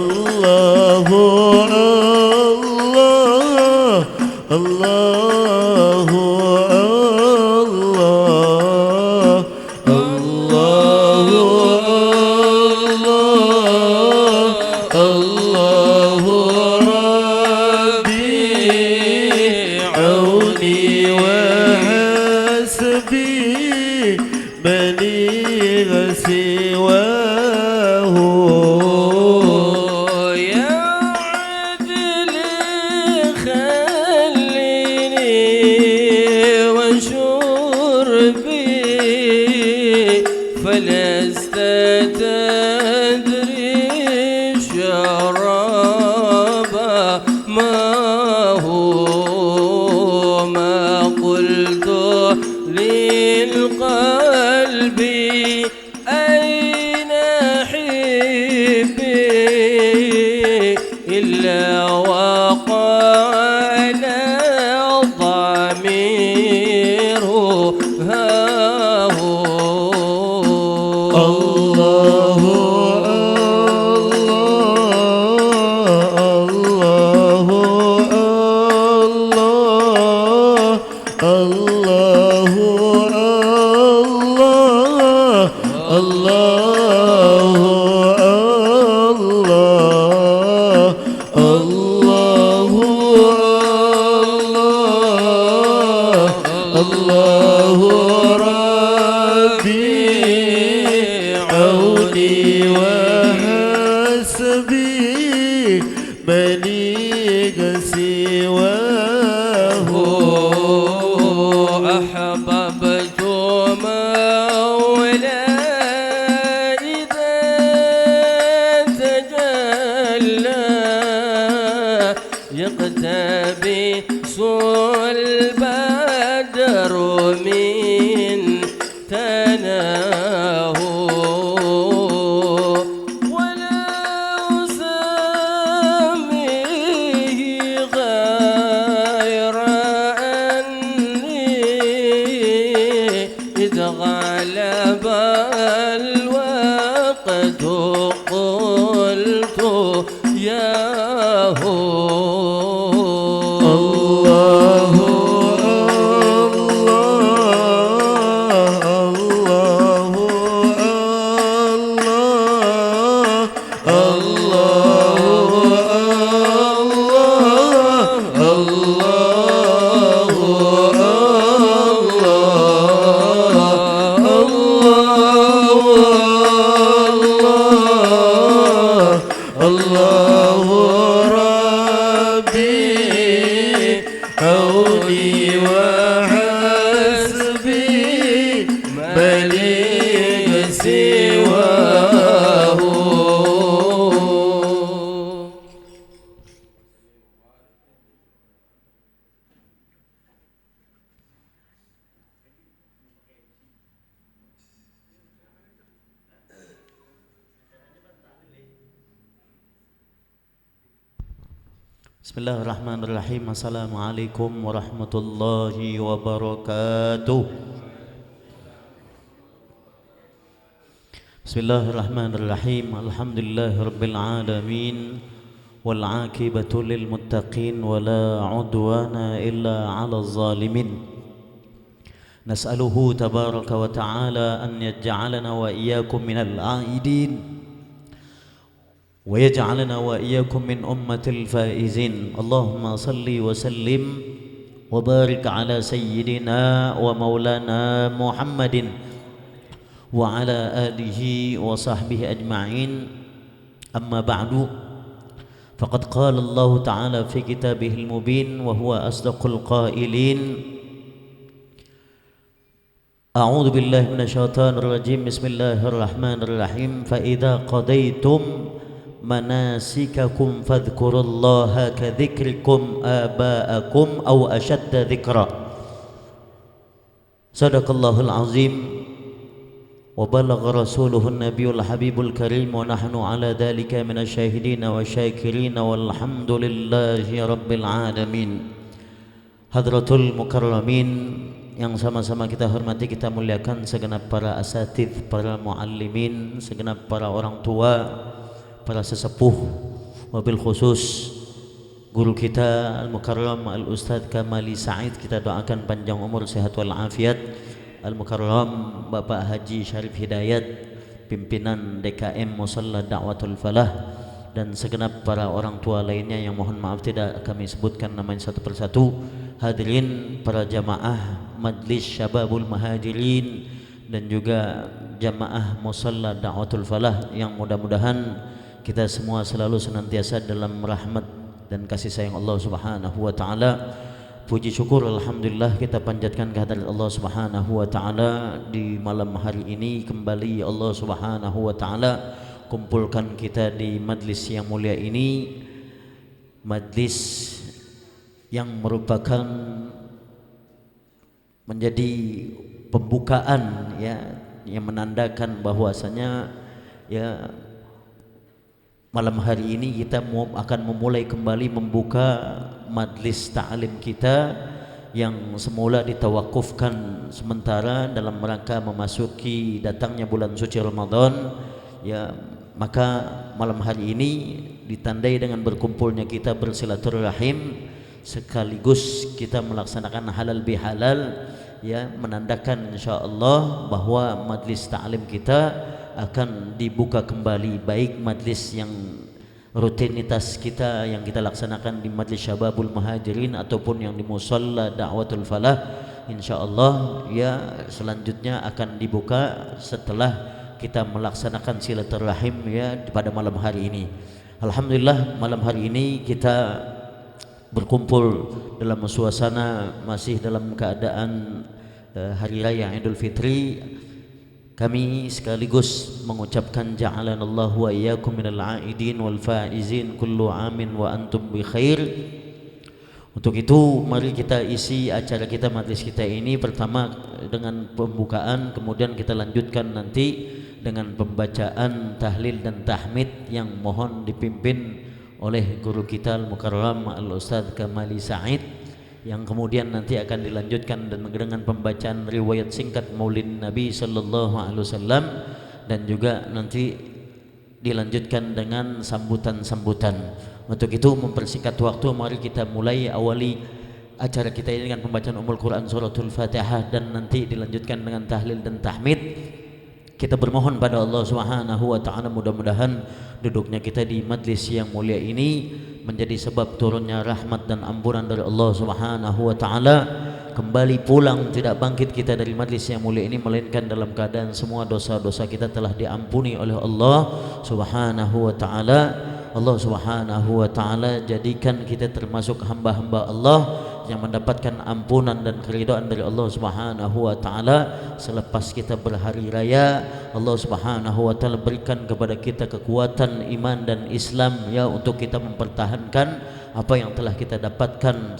الله الله الله الله الله الله ربي عوني وحسبي بليغ سواه يا عدل خليني وانشر بي فلست تدري الشراب ما هو ما قلت للقلب أين حبي إلا وقال الضمير ها هو الله الله الله الله الله ربي عوني وحسبي بليغ سواه أحببت مولاي إذا تجلى يقتبس البدر من تناه ولا أسميه غير أني إذ غلب الوقت قلت يا هو الله الله ربي عوني وحسبي بليغ سواه Bismillahirrahmanirrahim. Assalamualaikum warahmatullahi wabarakatuh. Bismillahirrahmanirrahim. Alhamdulillahirabbil alamin wal 'aqibatu lil muttaqin wala 'udwana illa 'alal zalimin. Nas'aluhu tabaraka wa ta'ala an yaj'alana wa iyyakum minal 'aidin ويجعلنا وإياكم من أمة الفائزين. اللهم صل وسلم وبارك على سيدنا ومولانا محمد وعلى آله وصحبه أجمعين. أما بعد فقد قال الله تعالى في كتابه المبين وهو أصدق القائلين أعوذ بالله من الشيطان الرجيم بسم الله الرحمن الرحيم فإذا قضيتم مناسككم فاذكروا الله كذكركم آباءكم أو أشد ذكرا. صدق الله العظيم وبلغ رسوله النبي الحبيب الكريم ونحن على ذلك من الشاهدين والشاكرين والحمد لله رب العالمين. Hadratul Mukarramin yang sama-sama kita hormati, kita muliakan segenap para asatidz, para muallimin, segenap para orang tua, para sesepuh wabil khusus guru kita Al-Mukarram Al-Ustadz Kamali Said, kita doakan panjang umur, sehat walafiat. Al-Mukarram Bapak Haji Syarif Hidayat, pimpinan DKM Musalla Da'watul Falah, dan segenap para orang tua lainnya yang mohon maaf tidak kami sebutkan namanya satu persatu. Hadirin para jamaah Majlis Syababul Muhajirin dan juga jamaah Musalla Da'watul Falah, yang mudah-mudahan kita semua selalu senantiasa dalam rahmat dan kasih sayang Allah Subhanahu wa taala. Puji syukur alhamdulillah kita panjatkan kehadirat Allah Subhanahu wa taala di malam hari ini. Kembali Allah Subhanahu wa taala kumpulkan kita di majlis yang mulia ini, majlis yang merupakan menjadi pembukaan ya, yang menandakan bahwasanya ya malam hari ini kita akan memulai kembali membuka majlis ta'lim kita yang semula ditawakufkan sementara dalam rangka memasuki datangnya bulan suci Ramadan ya. Maka malam hari ini ditandai dengan berkumpulnya kita bersilaturahim, sekaligus kita melaksanakan halal bihalal ya, menandakan insyaallah bahwa majlis ta'lim kita akan dibuka kembali, baik majlis yang rutinitas kita yang kita laksanakan di Majlis Syababul Muhajirin ataupun yang di Musalla Da'watul Falah, insyaallah ya selanjutnya akan dibuka setelah kita melaksanakan silaturahim ya pada malam hari ini. Alhamdulillah malam hari ini kita berkumpul dalam suasana masih dalam keadaan hari raya Idul Fitri. Kami sekaligus mengucapkan ja'alanallahu wa iyyakum minal aidin wal faizin kullu amin wa antum bi khair. Untuk itu mari kita isi acara kita, majlis kita ini pertama dengan pembukaan, kemudian kita lanjutkan nanti dengan pembacaan tahlil dan tahmid yang mohon dipimpin oleh guru kita Al-Mukarram Al-Ustadz Kamali Said, yang kemudian nanti akan dilanjutkan dengan pembacaan riwayat singkat Maulid Nabi sallallahu alaihi wasallam, dan juga nanti dilanjutkan dengan sambutan-sambutan. Untuk itu mempersingkat waktu, mari kita mulai awali acara kita ini dengan pembacaan Ummul Quran suratul Fatihah dan nanti dilanjutkan dengan tahlil dan tahmid. Kita bermohon pada Allah Subhanahu wa taala mudah-mudahan duduknya kita di majlis yang mulia ini menjadi sebab turunnya rahmat dan ampunan dari Allah Subhanahu wa taala. Kembali pulang tidak bangkit kita dari majlis yang mulia ini melainkan dalam keadaan semua dosa-dosa kita telah diampuni oleh Allah Subhanahu wa taala. Allah Subhanahu wa taala jadikan kita termasuk hamba-hamba Allah yang mendapatkan ampunan dan keridhaan dari Allah Subhanahu wa taala selepas kita berhari raya. Allah Subhanahu wa taala berikan kepada kita kekuatan iman dan Islam ya, untuk kita mempertahankan apa yang telah kita dapatkan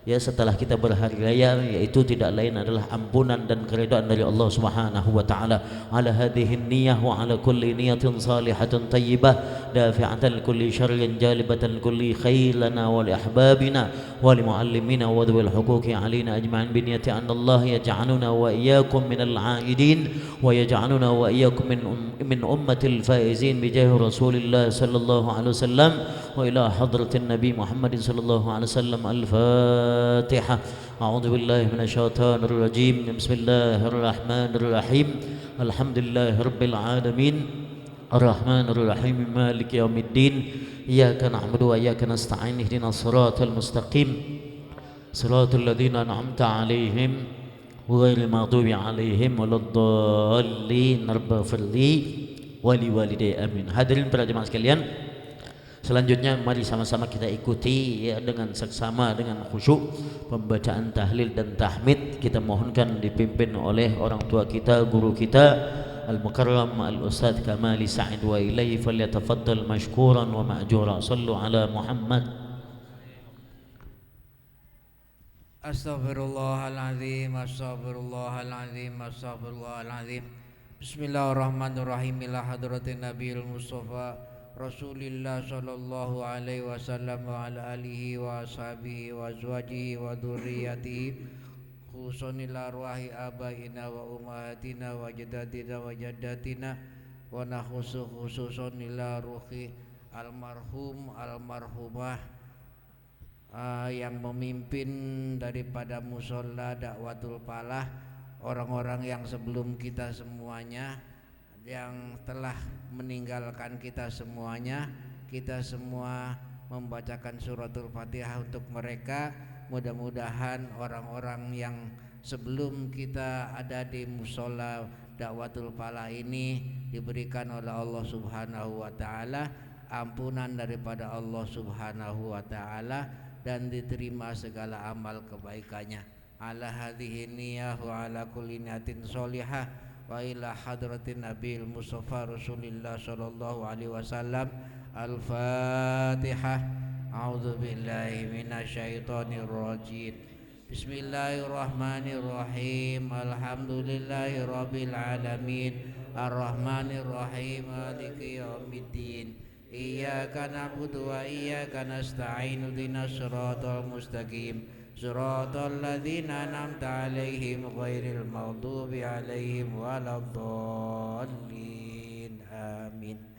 ya setelah kita berhari raya, yaitu tidak lain adalah ampunan dan keridhaan dari Allah Subhanahu wa taala. Ala hadhihi niyyah wa ala kulli niyatin salihatin thayyibah dafi'atan kulli syarrin jalibatan kulli khair lana wa li ahbabina wa li muallimina wa dhil huquqi alaina ajma'in bi niyyati anna Allah yaj'aluna wa iyyakum minal 'aidin wa yaj'aluna wa iyyakum min ummatil faizin bi jahi Rasulillah sallallahu alaihi wasallam wa ila hadratin Nabi Muhammad sallallahu alaihi wasallam. Al-Fatihah. A'udzu billahi minasyaitonir rajim. Bismillahirrahmanirrahim. Alhamdulillahirabbil alamin. Arrahmanir rahim. Maliki yaumiddin. Iyyaka na'budu wa iyyaka nasta'in. Ihdinas siratal mustaqim. Siratal ladzina an'amta 'alaihim ghairil maghdubi 'alaihim waladdallin. Rabbana wa liwalidayya amin. Hadirin para jemaah sekalian, selanjutnya mari sama-sama kita ikuti ya dengan seksama, dengan khusyuk pembacaan tahlil dan tahmid. Kita mohonkan dipimpin oleh orang tua kita, guru kita Al-Mukarram Al-Ustadz Kamali Said, wa ilaihi falyatafaddal mashkuran wa ma'jura. Sallu ala Muhammad. Astaghfirullahaladzim, astaghfirullahaladzim, astaghfirullahaladzim. Bismillahirrahmanirrahim. Ila hadratin Nabiyil Mustafa Rasulillah sallallahu alaihi wasallam wa ala alihi wa ashabihi wa azwajihi wa dzurriyyatihi, khususan ila arwahi abaina wa ummahatina wa jaddatina wa jaddatina, wa nakhusu khususan ila ruhi almarhum almarhumah yang memimpin daripada musola Dakwatul Falah, orang-orang yang sebelum kita semuanya, yang telah meninggalkan kita semuanya. Kita semua membacakan suratul Fatihah untuk mereka. Mudah-mudahan orang-orang yang sebelum kita ada di musola Dakwatul Falah ini diberikan oleh Allah Subhanahu wa taala ampunan daripada Allah Subhanahu wa taala dan diterima segala amal kebaikannya. Ala hadhihi niyyah wa ala kulli niyatin sholihah wa ila hadratin nabiyil mustafa rasulillah sallallahu alaihi wasallam. Al-Fatihah. A'udzu billahi minasyaitonir rajim. Bismillahirrahmanirrahim. Alhamdulillahi rabbil alamin. Ar-Rahmanir Rahim. Maliki yaumiddin. Iyyaka na'budu wa iyyaka nasta'in. Ihdinas siratal mustaqim. Siratal ladzina an'amta 'alaihim ghairil maghdubi 'alaihim waladdallin. Amin.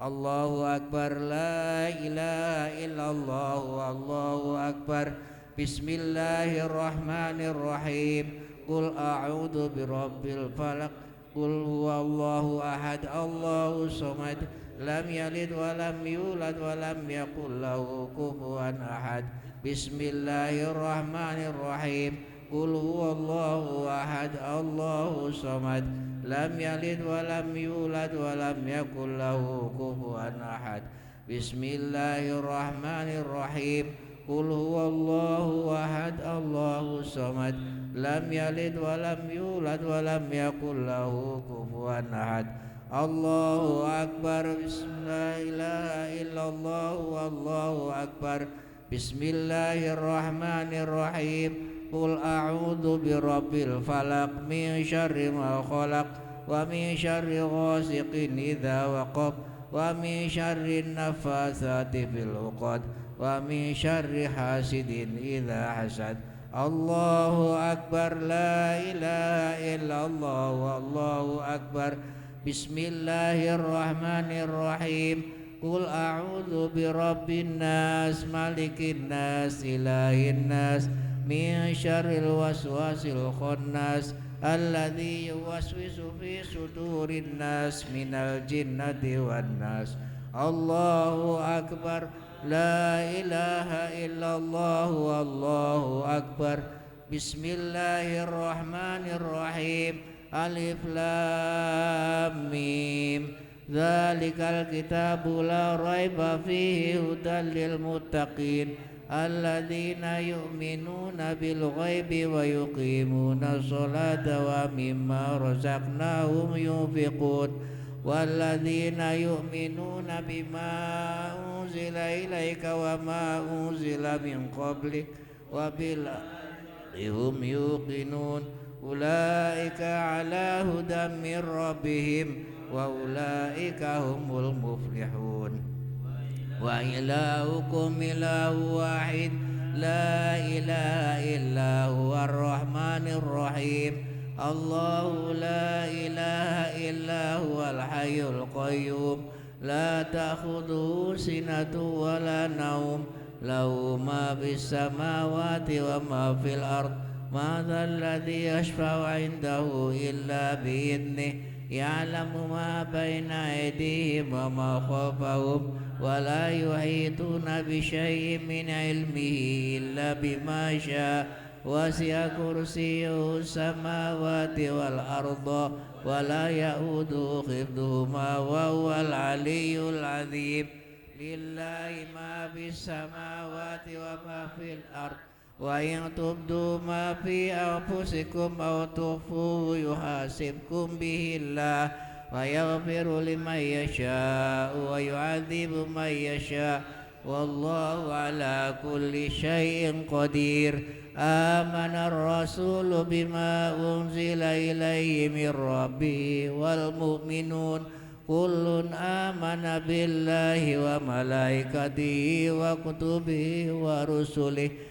Allahu akbar, la ilaha illallah, Allahu akbar. Bismillahirrahmanirrahim. Qul a'udzu birabbil falaq. Qul huwallahu ahad, Allahu samad. Lam yalid wa lam yulad wa lam yakul lahu kufuwan ahad. Bismillahirrahmanirrahim. Qul huwallahu ahad, Allahu samad. Lam yalid wa lam yulad wa lam yakul lahu kufuwan ahad. Bismillahirrahmanirrahim. Qul huwallahu ahad, Allahu samad. Lam yalid wa lam yulad wa lam yakul lahu kufuwan ahad. Allahu akbar. Bismillahirrahmanirrahim. Allahu akbar. Bismillahirrahmanirrahim. Qul a'udzu birabbil falaq min syarri ma khalaq wa min syarri ghasiqin idza waqab wa min syarri nafatsati fil 'uqad wa min syarri hasidin idza hasad. Allahu akbar, la ilaha illallah, wallahu akbar. Bismillahirrahmanirrahim. Qul a'udzu birabbin nas, malikin nas, ilahin nas, min syarril waswasil khannas alladzi yuwaswisu fi sudurin nas minal jinnati wan nas. Allahu akbar, la ilaha illallah, wallahu akbar. Bismillahirrahmanirrahim. Alif lam mim. Dzalikal kitabu la raiba fihi hudan lil muttaqin alladzina yu'minuna bil ghaibi wa yuqimuna sholata wa mimma razaqnahum yunfiqun walladzina yu'minuna bima unzila ilaika wa ma unzila min qablik wa bil hum yuqinun ulaika ala hudan min rabbihim wa ulaika humul muflihun. Wa ilahukum ilahu wahid, la ilaha illa huwa ar-rahmanir rahim. Allahu la ilaha illa huwal hayyul qayyum, la ta'khudhuhu sinatun wa la naum, lahu ma fis samawati wa ma fil ard. Ma dzal ladzi yashfa'u 'indahu illa bi idnihi, ya'lamu ma baina aydihim wa ma khalfahum wa la yuhituna bi syai'in min 'ilmihi illa bima syaa'. Wasi'a kursiyyuhu samawati wal arda wa la ya'uduhu hifdhuhuma wa huwal 'aliyyul 'azim. Lillahi ma fis samawati wa ma fil ard. Wa in tubdu ma fi anfusikum aw tukhfuhu yuhasibkum bihillah wa yaghfiru liman yasha'u wa yu'adzibu man yasha'. Wallahu ala kulli syai'in qadir. Amana ar-rasulu bima unzila ilaihi min rabbihi wal mu'minun kullun amana billahi wa malaikatihi wa kutubihi wa rusulihi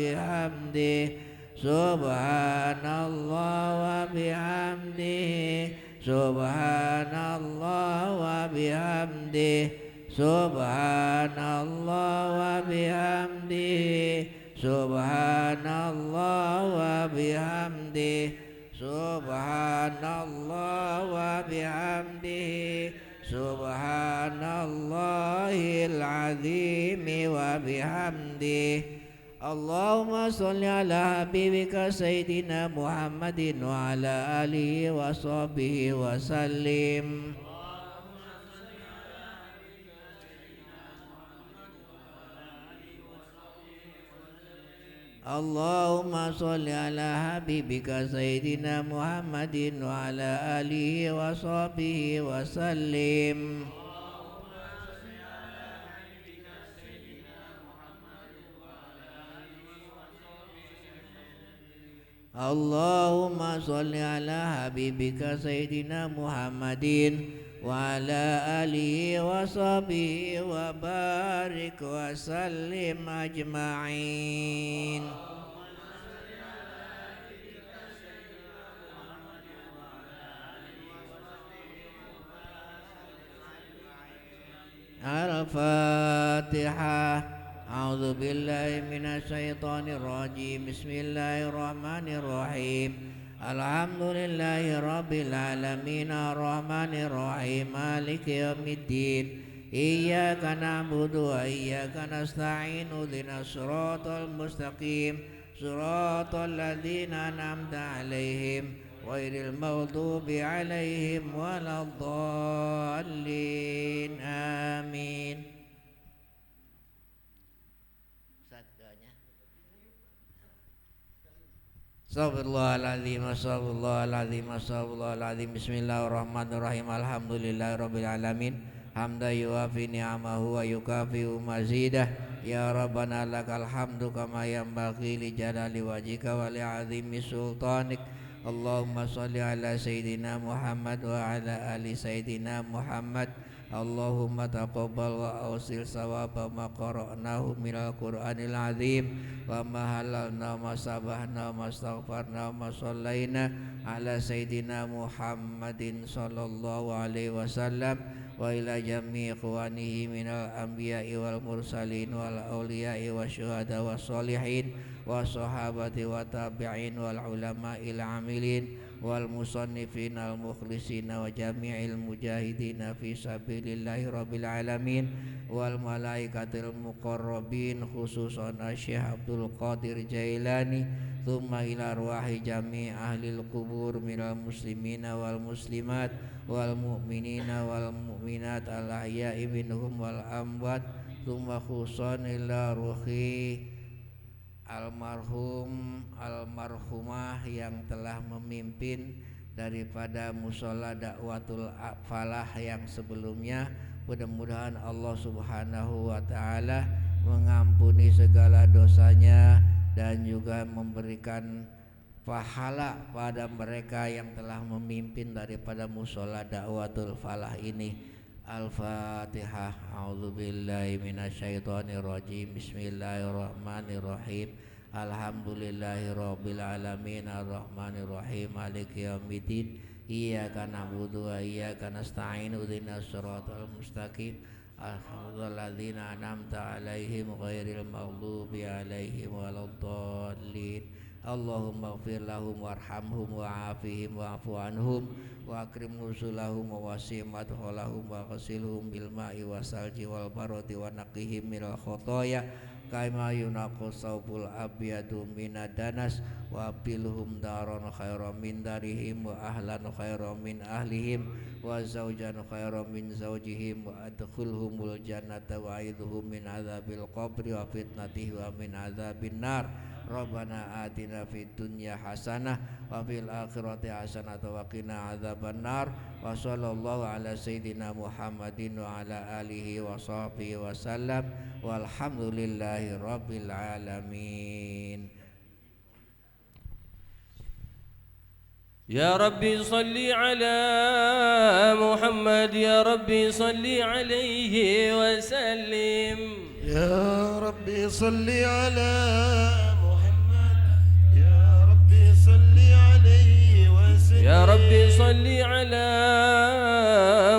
وبحمده سبحان الله وبحمده سبحان الله وبحمده سبحان الله وبحمده سبحان الله وبحمده سبحان الله وبحمده سبحان الله العظيم وبحمده اللهم صل على حبيبك سيدنا محمد وعلى آله وصحبه وسلم اللهم صل على حبيبك سيدنا محمد وعلى آله وصحبه وسلم اللهم صل على حبيبك سيدنا محمد وعلى آله وصحبه وبارك وسلم أجمعين الفاتحة أعوذ بالله من الشيطان الرجيم بسم الله الرحمن الرحيم الحمد لله رب العالمين الرحمن الرحيم مالك يوم الدين إياك نعبد وإياك نستعين اهدنا الصراط المستقيم صراط الذين أنعمت عليهم غير المغضوب عليهم ولا الضالين آمين. Astagfirullahaladzim, astagfirullahaladzim, astagfirullahaladzim. Bismillahirrahmanirrahim. Alhamdulillahirabbil alamin. Hamdan yuwafi ni'amahu wa yukafi'u mazidah. Ya Rabbana lakal hamdu kama yanbaghi li jalali wajhika wa li 'azimi sultanik. Allahumma shalli ala sayyidina Muhammad wa ala ali sayyidina Muhammad. Allahumma taqabbal wa awsil sawaba ma qara'nahu minal Qur'anil azim wa ma halalna ma sabahna ma astaghfarna ma sallaina ala sayyidina Muhammadin sallallahu alaihi wasallam wa ila jami'i ikhwanihi minal anbiya'i wal mursalin wal awliya'i wasyuhada was solihin wa sahabati wa tabi'in wal ulama'il amilin wal musannifin al mukhlisin wa jami'il mujahidin fi sabilillahi rabbil alamin wal malaikatil muqarrabin khususan Syekh Abdul Qadir Jailani thumma ila arwahi jami' ahlil qubur minal muslimina wal muslimat wal mu'minina wal mu'minat al ahya'i minhum wal amwat thumma khususan ila ruhi almarhumah yang telah memimpin daripada musola dakwatul falah yang sebelumnya. Mudah-mudahan Allah subhanahu wa ta'ala mengampuni segala dosanya dan juga memberikan pahala pada mereka yang telah memimpin daripada musola dakwatul falah ini. Al-Fatihah. A'udzubillahi minasyaitonirrajim. Bismillahirrahmanirrahim. Alhamdulillahirabbil alamin arrahmanirrahim maliki yaumiddin. Iyyaka na'budu wa iyyaka nasta'in ihdinas siratal mustaqim. Alhamdulilladzina an'amta 'alaihim ghairil maghdubi 'alaihim waladdallin. Allahumma ighfir lahum warhamhum wa'afihim wa'fu anhum wa akrim nusulahum wa wasi' madkhalahum wa ghasilhum bil ma'i wasalji wal barati wa naqihim minal khotoya kama yunaqus saubul abyadu minad danas wa bilhum daron khairan min darihim wa ahlan khairan min ahlihim wa zawjan khairan min zawjihim wa adkhulhumul jannata wa aidhum min adzabil qabri wa fitnatihi wa min adzabin nar. Rabbana atina fid dunya hasanah wa fil akhirati hasanah wa qina adzabannar. Wa sallallahu ala sayyidina Muhammadin wa ala alihi wa sahbihi wa sallam. Walhamdulillahi rabbil alamin. Ya Rabbi salli ala Muhammad, ya Rabbi salli alaihi wa sallim. يا ربي صل على محمد صل عليه وسلم يا ربي صل على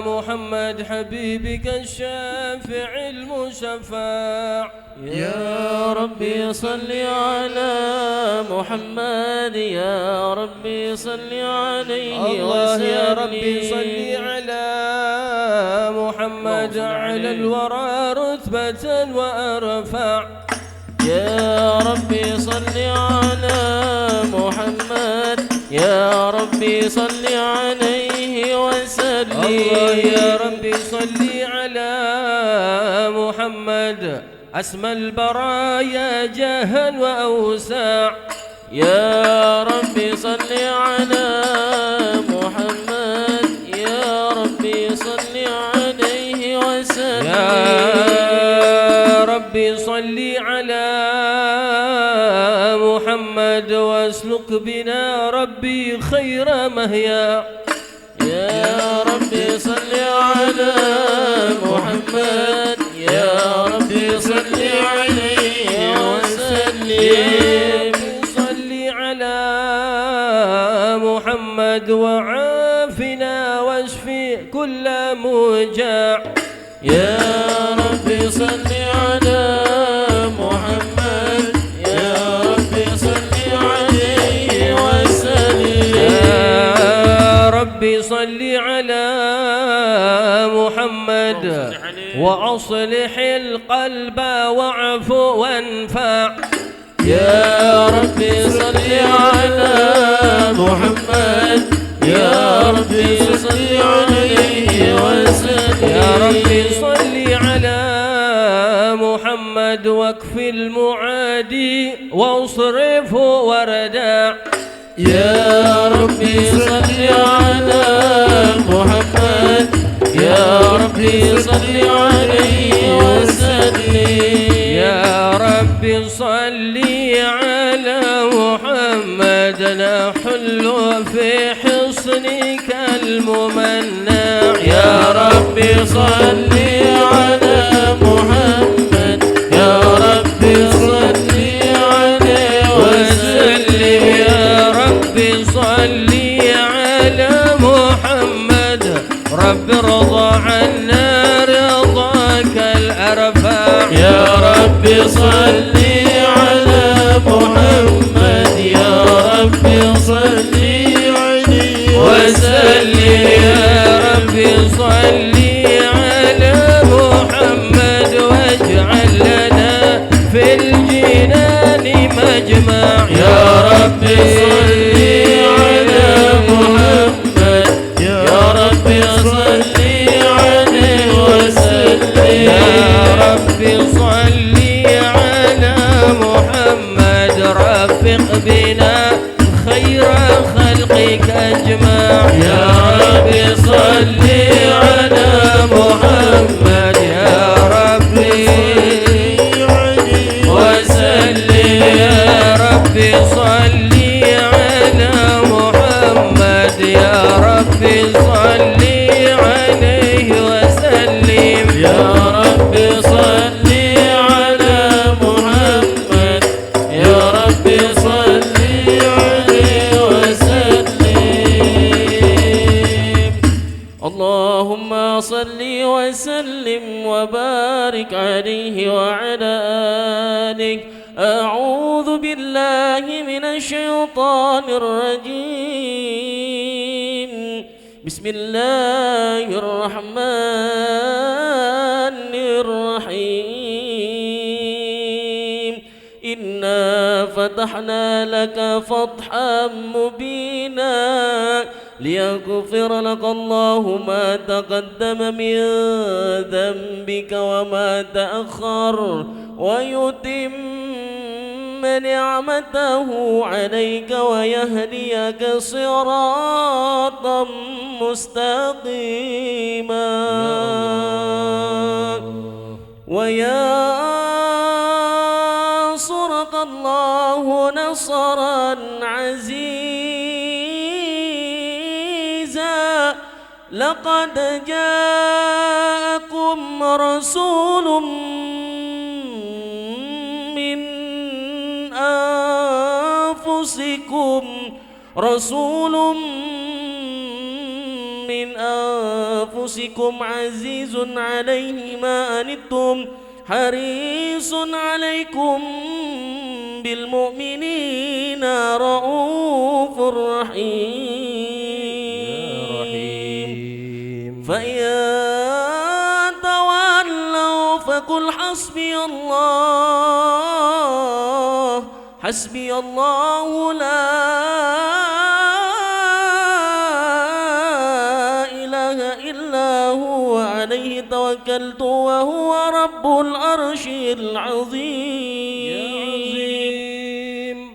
محمد حبيبك الشافع المشفع يا ربي صل على محمد يا ربي صل عليه الله وسلم يا ربي صل على محمد على الورى رتبة وأرفع يا ربي صل على محمد يا ربي صل عليه وسلم الله يا ربي صل على محمد أسمى البرايا جاها وأوسع يا ربي صل على محمد يا ربي صل عليه وسلم يا ربي صل على محمد واسلك بنا ربي خير مهيا يا ربي صل على محمد يا ربي صل عليه وسلم صل على محمد وعافنا واشفي كل موجع يا ربي صل على محمد يا ربي صل عليه وسلم يا ربي صل على محمد وأصلح القلب واعف وانفع يا ربي صل على محمد يا ربي صل عليه وسلم يا ربي صل على محمد واكف المعادي واصرفه وردا يا ربي صل على محمد يا ربي صل عليه وسلم يا ربي صل على محمد نحل في حصنك الممنع يا ربي صل على محمد يا ربي صل عليه وسلم يا ربي صل على محمد رب ارضى عنا رضاك الأرفع يا ربي صل على محمد يا ربي صل عليه وسلم يا ربي صل على محمد واجعل لنا في الجنان مجمع يا ربي صل على محمد يا ربي صل عليه وسلم يا ربي صل على محمد رفق بنا خير خلقك أجمع يا ربي صل على محمد يا ربي وسلم يا ربي صل على محمد يا ربي صل عليه وسلم يا ربي صل على محمد يا ربي صل عليه وسلم اللهم صل وسلم وبارك عليه وعلى آله أعوذ بالله من الشيطان الرجيم بسم الله الرحمن الرحيم إنا فتحنا لك فتحا مبينا ليغفر لك الله ما تقدم من ذنبك وما تأخر ويتم نعمته عليك ويهديك صراطا مستقيما وينصرك الله نصرا عزيزا لقد جاءكم رسول من أنفسكم رسول من أنفسكم عزيز عليه ما أنتم حريص عليكم بالمؤمنين رؤوف رحيم فإن تولوا فقل حسبي الله لا إله إلا هو عليه توكلت وهو رب العرش العظيم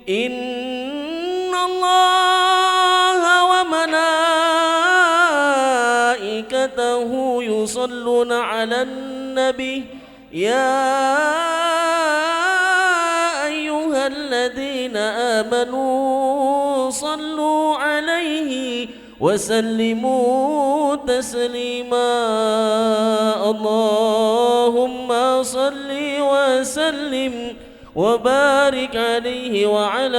إن الله وملائكته يصلون على النبي يا أيها الذين آمنوا صلوا عليه وسلموا تسليما اللهم صل وسلم وبارك عليه وعلى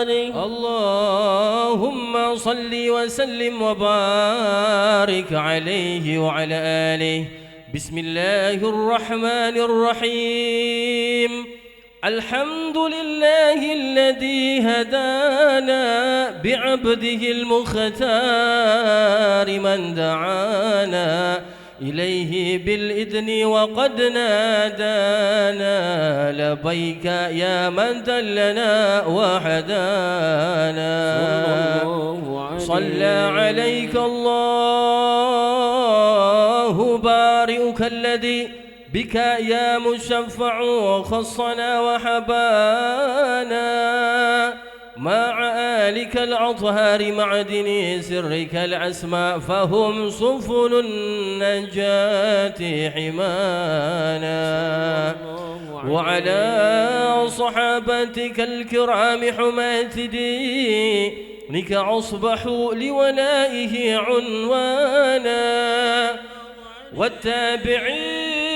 آله اللهم صل وسلم وبارك عليه وعلى آله. بسم الله الرحمن الرحيم. الحمد لله الذي هدانا بعبده المختار من دعانا إليه بالإذن وقد نادانا لبيك يا من دلنا وحدانا صلى عليك الله بارئك الذي بك يا مشفع خصنا وحبانا مع آلك الأطهار معدن سرك الأسماء فهم سفن النجاة حمانا وعلى صحابتك الكرام حماة دينك أصبحوا لولائه عنوانا والتابعين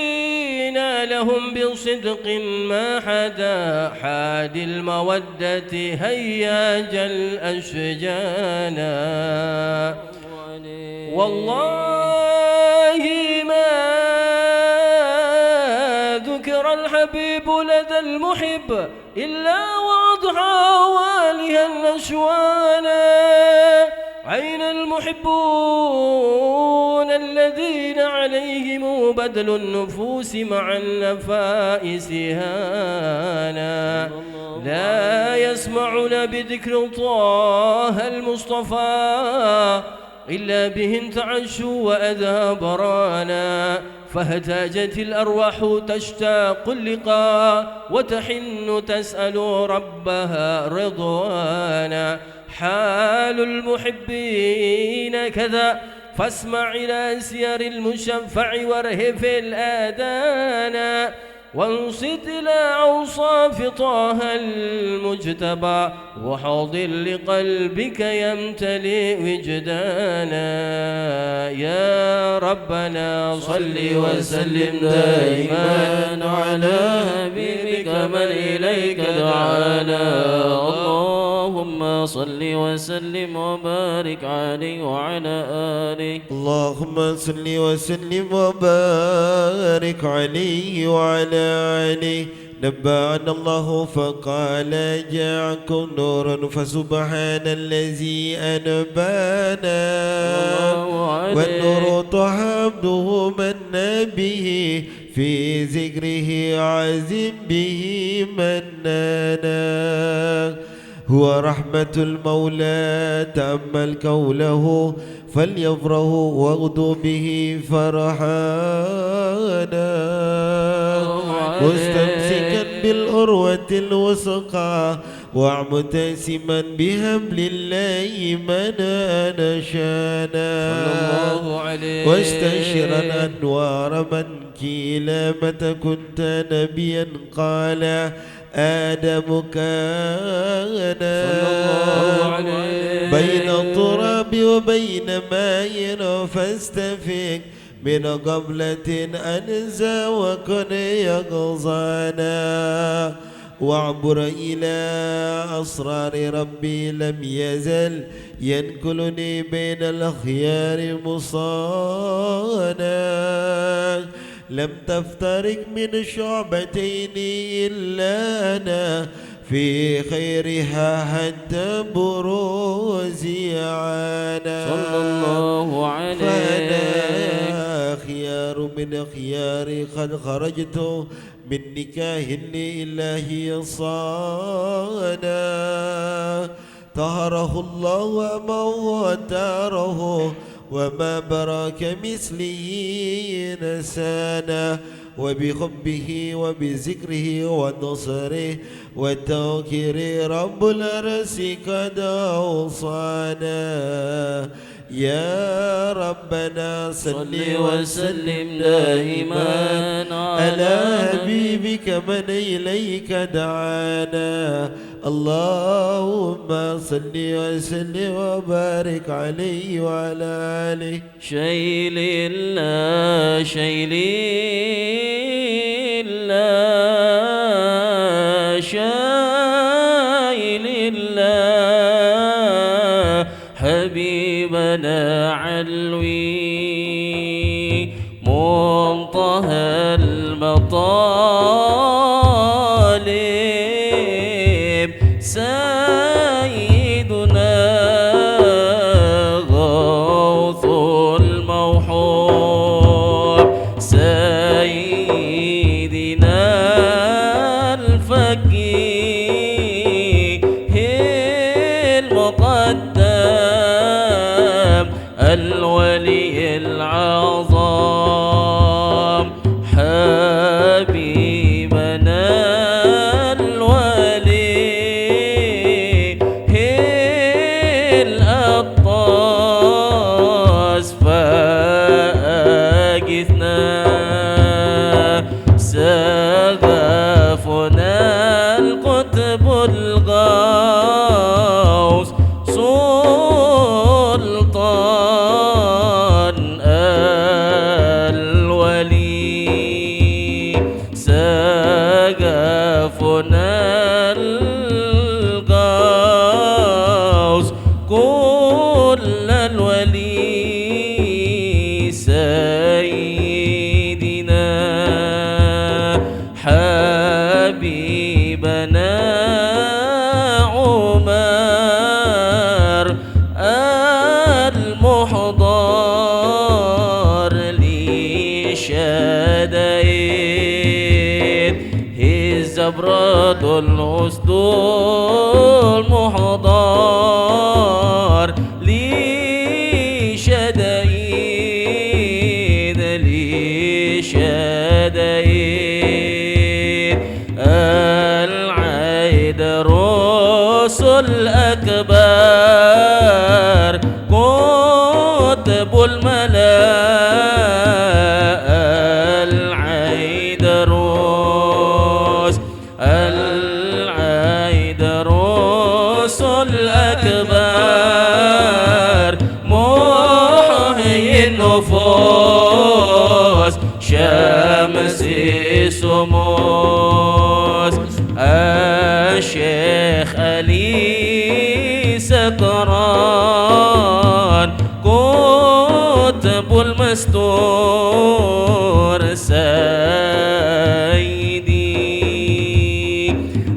لهم بصدق ما حدا حاد المودة هياج الأشجانا والله ما ذكر الحبيب لدى المحب إلا وأضحى والها النشوانا أين المحبون الذين عليهم بدل النفوس مع النفائس هانا لا يسمعون بذكر طه المصطفى إلا بهم تعشوا وأذهب رانا فاهتاجت الأرواح تشتاق اللقاء وتحن تسأل ربها رضوانا حال المحبين كذا فاسمع إلى سير المشفع وارهف الآذان وانصت إلى أوصاف طه المجتبى وحاضر لقلبك يمتلئ وجدانا يا ربنا صل وسلم دائما على حبيبك من إليك دعانا اللهم صل وسلم وبارك عليه وعلى آله اللهم صل وسلم وبارك عليه وعلى آله نبأنا الله فقال جاءكم نور فسبحان الذي أنبانا والنور طه عبده من به في ذكره عزم به منانا هو رحمة المولى تأمل قوله فليفرحوا واغدوا به فرحانا مستمسكا بالعروة الوثقى ومعتصما بحبل الله من نشانا واستشرا أنوار من قيل متى كنت نبيا قال آدم كان بين التراب وبين ماء فاستفق من قبلة أنزى وكن يقظانا وأعبر إلى أسرار ربي لم يزل ينقلني بين الأخيار مصانا لم تفترق من شعبتين إلا أنا في خيرها حتى بروزي عانا صلى الله عليه فأنا خيار من خياري قد خرجت من نكاه لإلهي صانا طهره الله وما وتاره وما براك مثلي نسانا وبحبه وبذكره ونصره وتوكير رب العرش قد أوصانا يا ربنا صل وسلم دائما على حبيبك من إليك دعانا اللهم صل وسلم وبارك عليه وعلى آله شيل الله شيل الله شيل الله حبيبنا علوي منتهى المطالب سيدنا غوث الموحود سيدنا الفقيه المقدم الولي العظام حبيبنا الولي الأطاس فأجثنا سقفنا القطب الغوث سلطان الولي سقفنا الغوث كل الولي سيدنا حبيبنا عمر المحضر لشدائد الزبرة الأسد المحضر لشدائد العيدروس الأكبر قطب الملاء العيدروس الأكبر محيي النفوس شمس سموس الشيخ علي سكران قطب المستور سيدي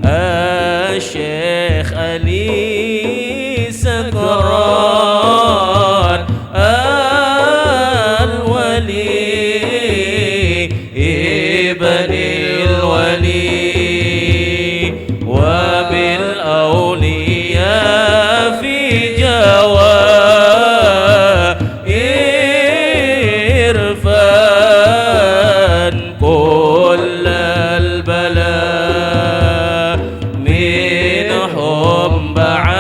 الشيخ علي سكران الولي ابن الولي وبالأولياء في جوائر فان كل البلاء منهم بعد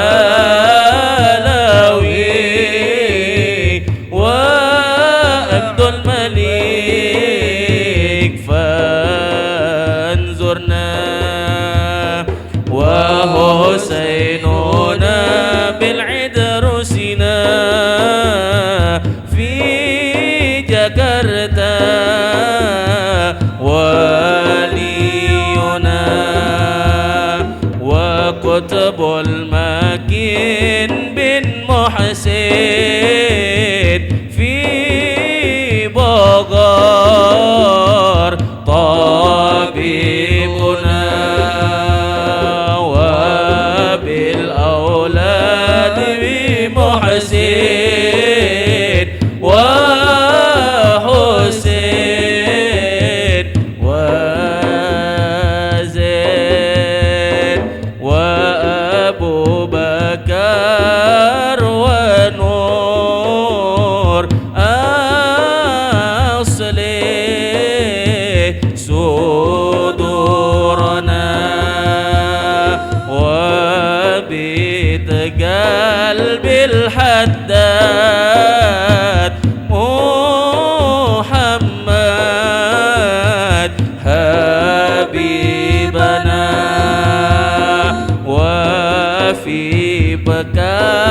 وفي Pekalongan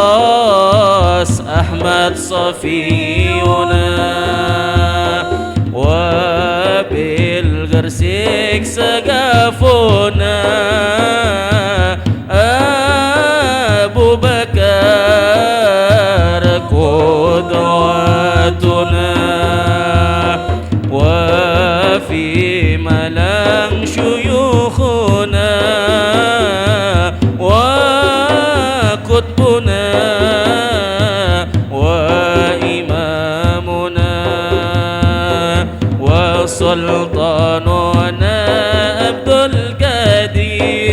بالأطاس أحمد صفينا وبالغرسيك سقافنا أبو بكر قدوتنا وفي ملام شيوخنا وقطبنا وإمامنا وسلطاننا عبد القدير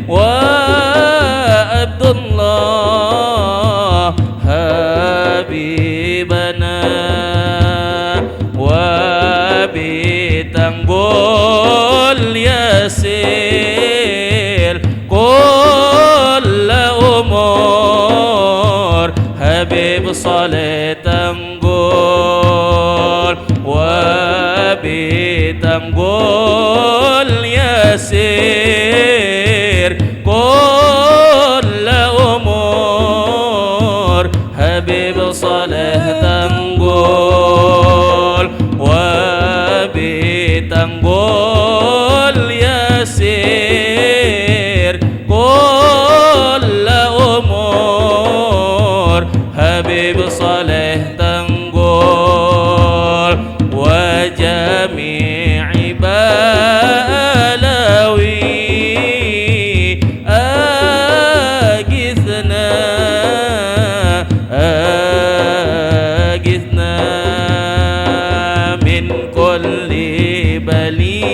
وعبد الله حبيبنا وبتنقل يسير كل أمور حبيب صالح تنقل وبتنقل يسير كل أمور حبيب صالح تنقل وبتنقل يسير كل أمور حبيب صالح تنقل وجميع بلاوي أغثنا أغثنا من كل بلية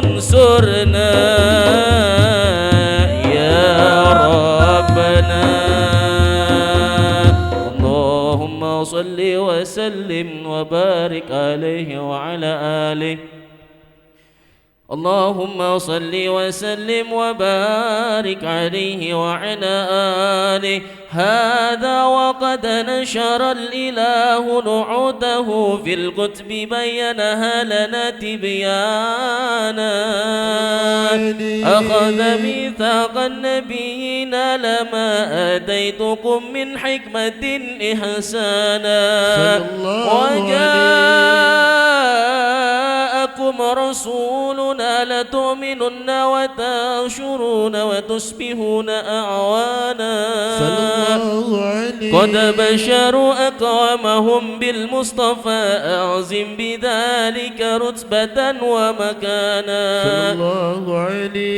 انصرنا يا ربنا اللهم صل وسلم وبارك عليه وعلى آله اللهم صل وسلم وبارك عليه وعلى آله هذا وقد نشر الإله نعوته في الكتب بينها لنا تبيانا أخذ ميثاق النبيين لما آتيتكم من حكمة إحسانا وجاءكم رسولنا لتؤمنن وتنشرون وتسبحون أعوانا قد بشروا أقوامهم بالمصطفى أعظم بذلك رتبة ومكانا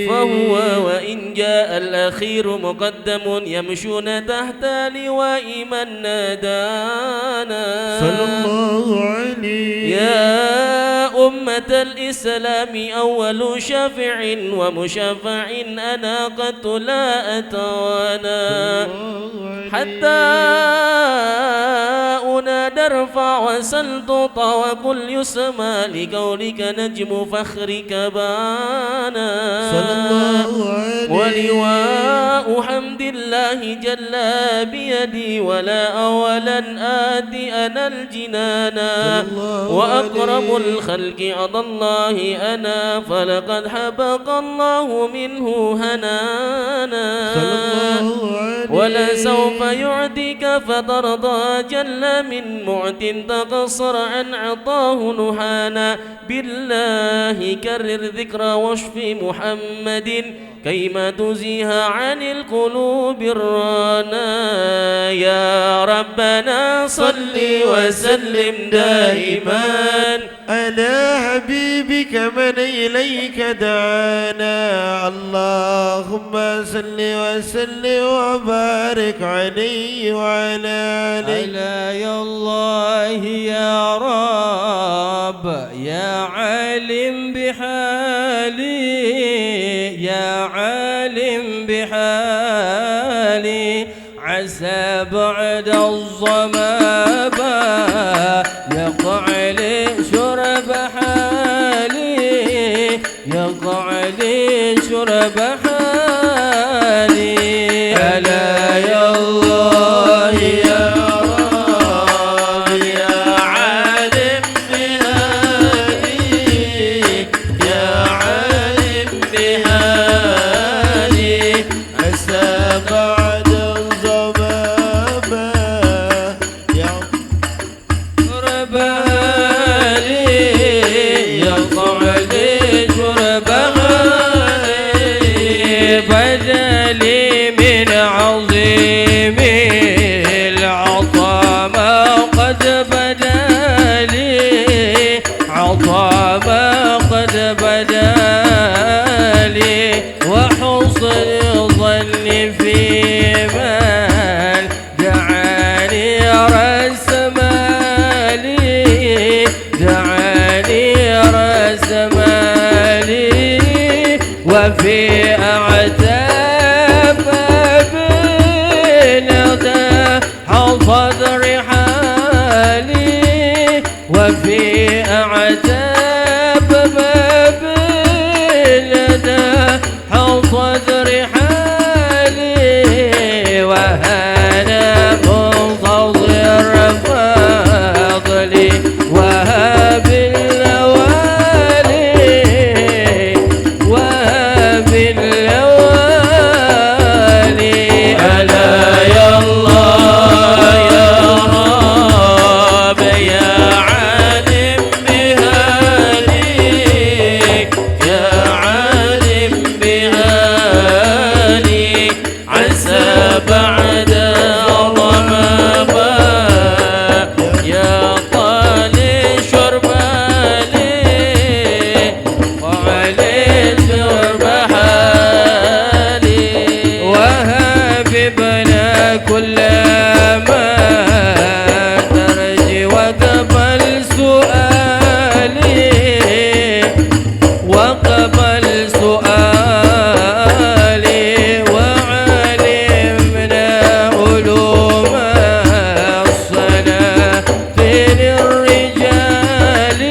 فهو وإن جاء الأخير مقدم يمشون تحت لواء من نادانا يا أمة الإسلام أول شافع ومشفع أنا قد لا أتوانا حتى أنادى ارفع وسل تعطى وقل يسمى لقولك نجم فخرك بانا ولواء حمد الله جل بيدي ولا أولا آتي أنا الجنانا وأقرب الخلق عند الله أنا فلقد حبق الله منه هنانا ولسوف يعطيك فترضى جل من معد تقصر عن عطاه نحانا بالله كرر ذكرى واشف محمد كيما تزيها عن القلوب الرانا يا ربنا صل وسلم دائما على حبيبك من إليك دعانا اللهم صل وسلم وبارك عليه وعلى آله يا الله يا رب يا عالم بحالي يا عالم بحالي عسى بعد الظما يقع لي شرب حالي يقع لي شرب حالي ألا يا الله يا بعد ضمما يا طالي شرب لي طالي شرب حالي وهببنا كل ما ترجي وقبل سؤالي وقبل سؤالي وعلمنا علوم الصلاطين الرجال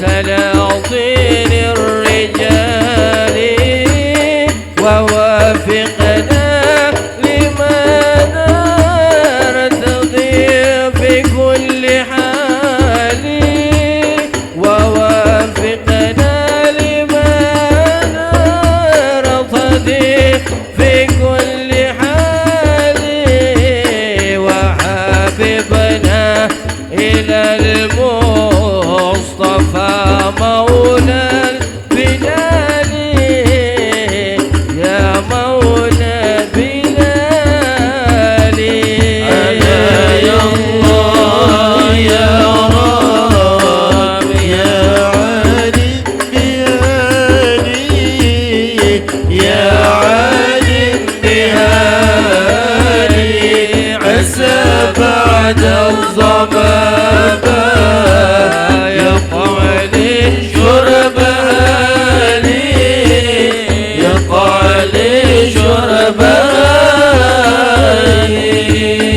سلاطين الرجال ووافقنا لما نرتضي في كل حال ووافقنا لما نرتضي في كل حال وحببنا إلى المصطفى مولى البلاد يا مولى بلال أنا يا الله يا رب يا عالم بهالي يا عالم بهالي عسى بعد الظمام يقع لي شرب هالي يقع لي شرب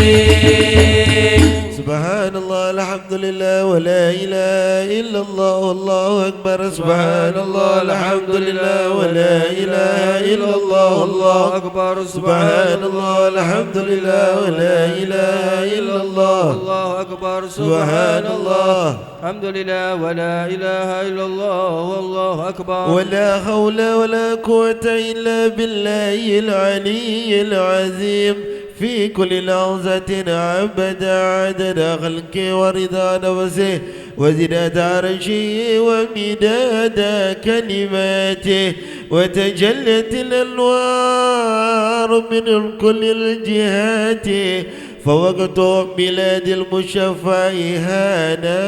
هالي سبحان الله الحمد لله ولا إله إلا الله والله أكبر سبحان الله الحمد لله ولا إله إلا الله والله أكبر سبحان الله الحمد لله ولا إله إلا الله الله أكبر سبحان الله الحمد لله ولا إله إلا الله والله أكبر ولا حول ولا قوة إلا بالله العلي العظيم في كل لحظة عبد عدد خلقه ورضا نفسه وزنة عرشه ومداد كلماته وتجلت الأنوار من كل الجهات فوقت ميلاد المشفع هانا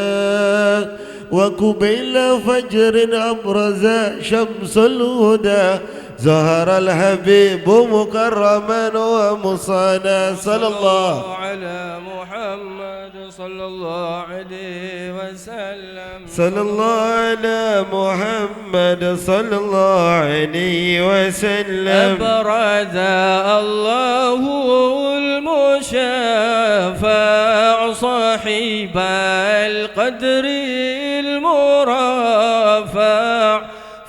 وقبيل فجر أبرز شمس الهدى ظهر الحبيب مكرما ومصانا صلى الله على محمد صلى الله عليه وسلم صلى الله على محمد صلى الله عليه وسلم أبرز الله المشفع صاحب القدر المرفع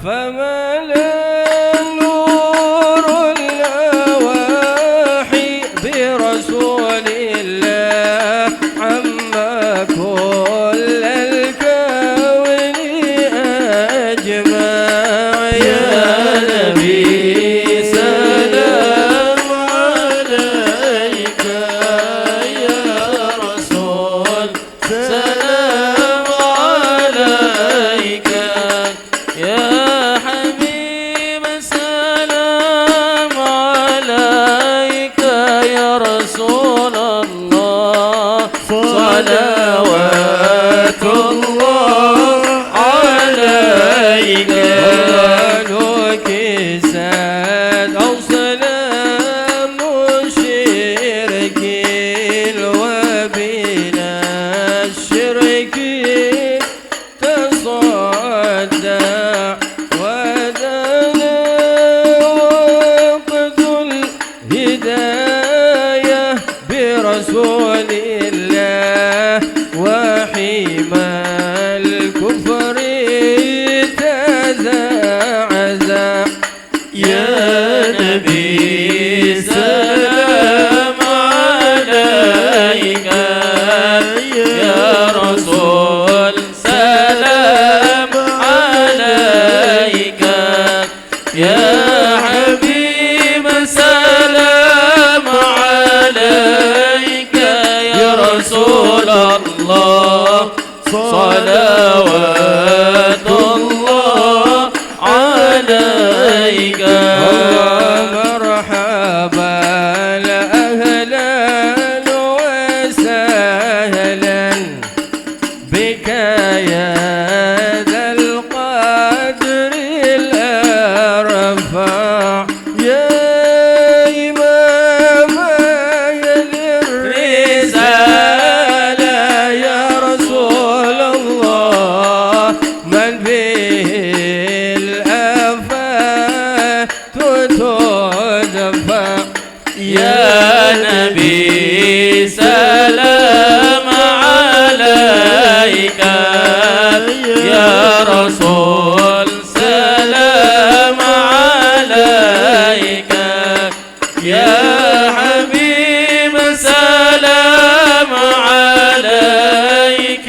فملا نور الأواحي برسول الله عما كل الكون أجمع يا نبي سلام عليك يا رسول سلام عليك يا حبيب سلام عليك يا رسول الله صلوات الله عليك قالوك ساد أو سلام مشركين وبنا الشرك تصدع ودنا وقت الهداية برسول الله وحمى الكفر تزعزع يا نبي سلام عليك يا رسول سلام عليك يا حبيب سلام عليك يا رسول الله صلوات الله عليك مرحبا يا نبي سلام عليك يا رسول سلام عليك يا حبيب سلام عليك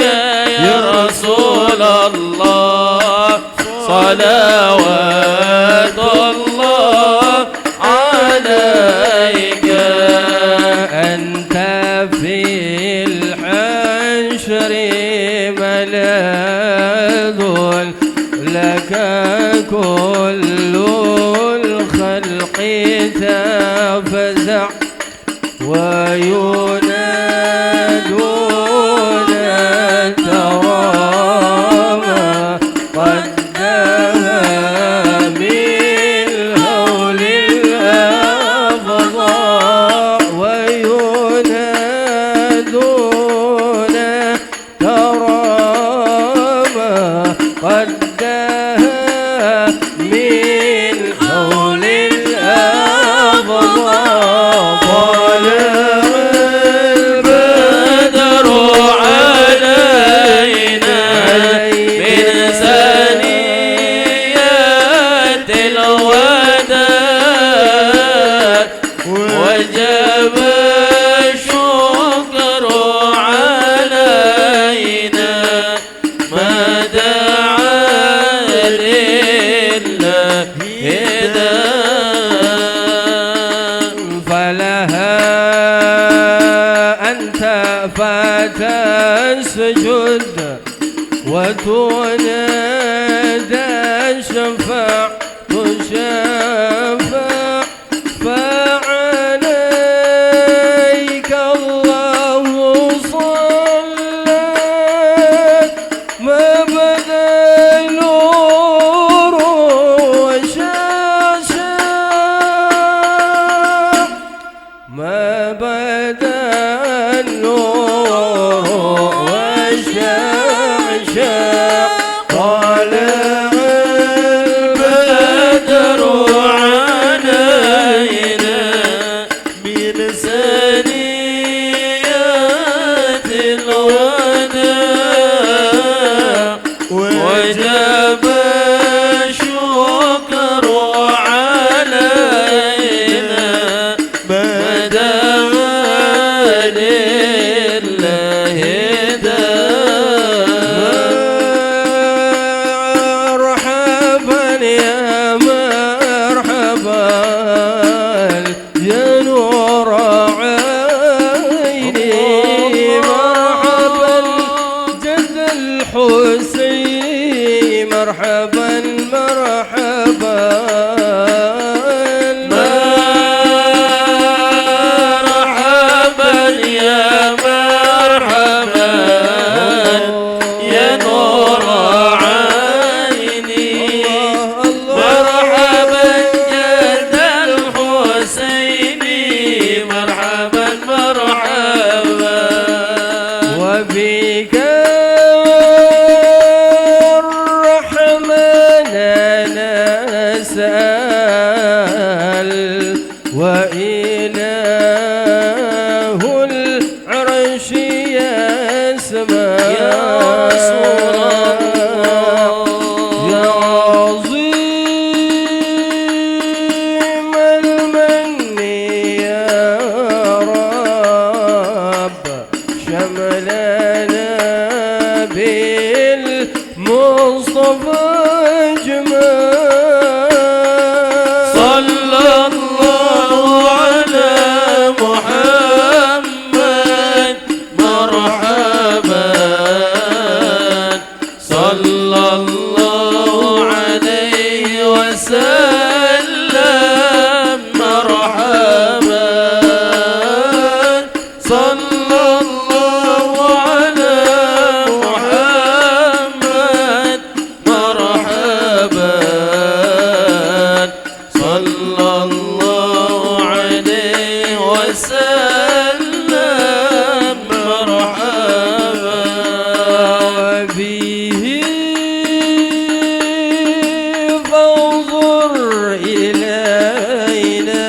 يا رسول الله صلوات الله عليك أنت في الحشر ملاذ لك كل الخلق تفزع وينادون ترامى قد دها من هول الأفضاء وينادون ترامى قد دها من هول الأفضاء طلع البدر علينا من ثنيات الوداع وجب الشكر علينا ما دعا لله هداه فلها أنت فتسجد وتنادى شفع تشفع فعليك الله صلى ما بدا نور وشاشا ما بدا النور وشاشا طلع البدر علينا من ثنيات الوداع وجب الشكر علينا ما دعا لله هداه مرحبا يا مرحبا يا نور عيني مرحبا جد الحسين مرحبا مرحبا مرحبا يا مرحبا يا نور عيني مرحبا جد الحسين مرحبا مرحبا وبك الرحمن نسأل وإله العرش يسمع يا رسول الله يا عظيم المن يا رب شملنا بالمصطفى أجمل صلى الله على محمد مرحبا صلى الله عليه وسلم مرحبا صلى الله على محمد مرحبا صلى الله عليه وسلم مرحبا وفيه فانظر إلينا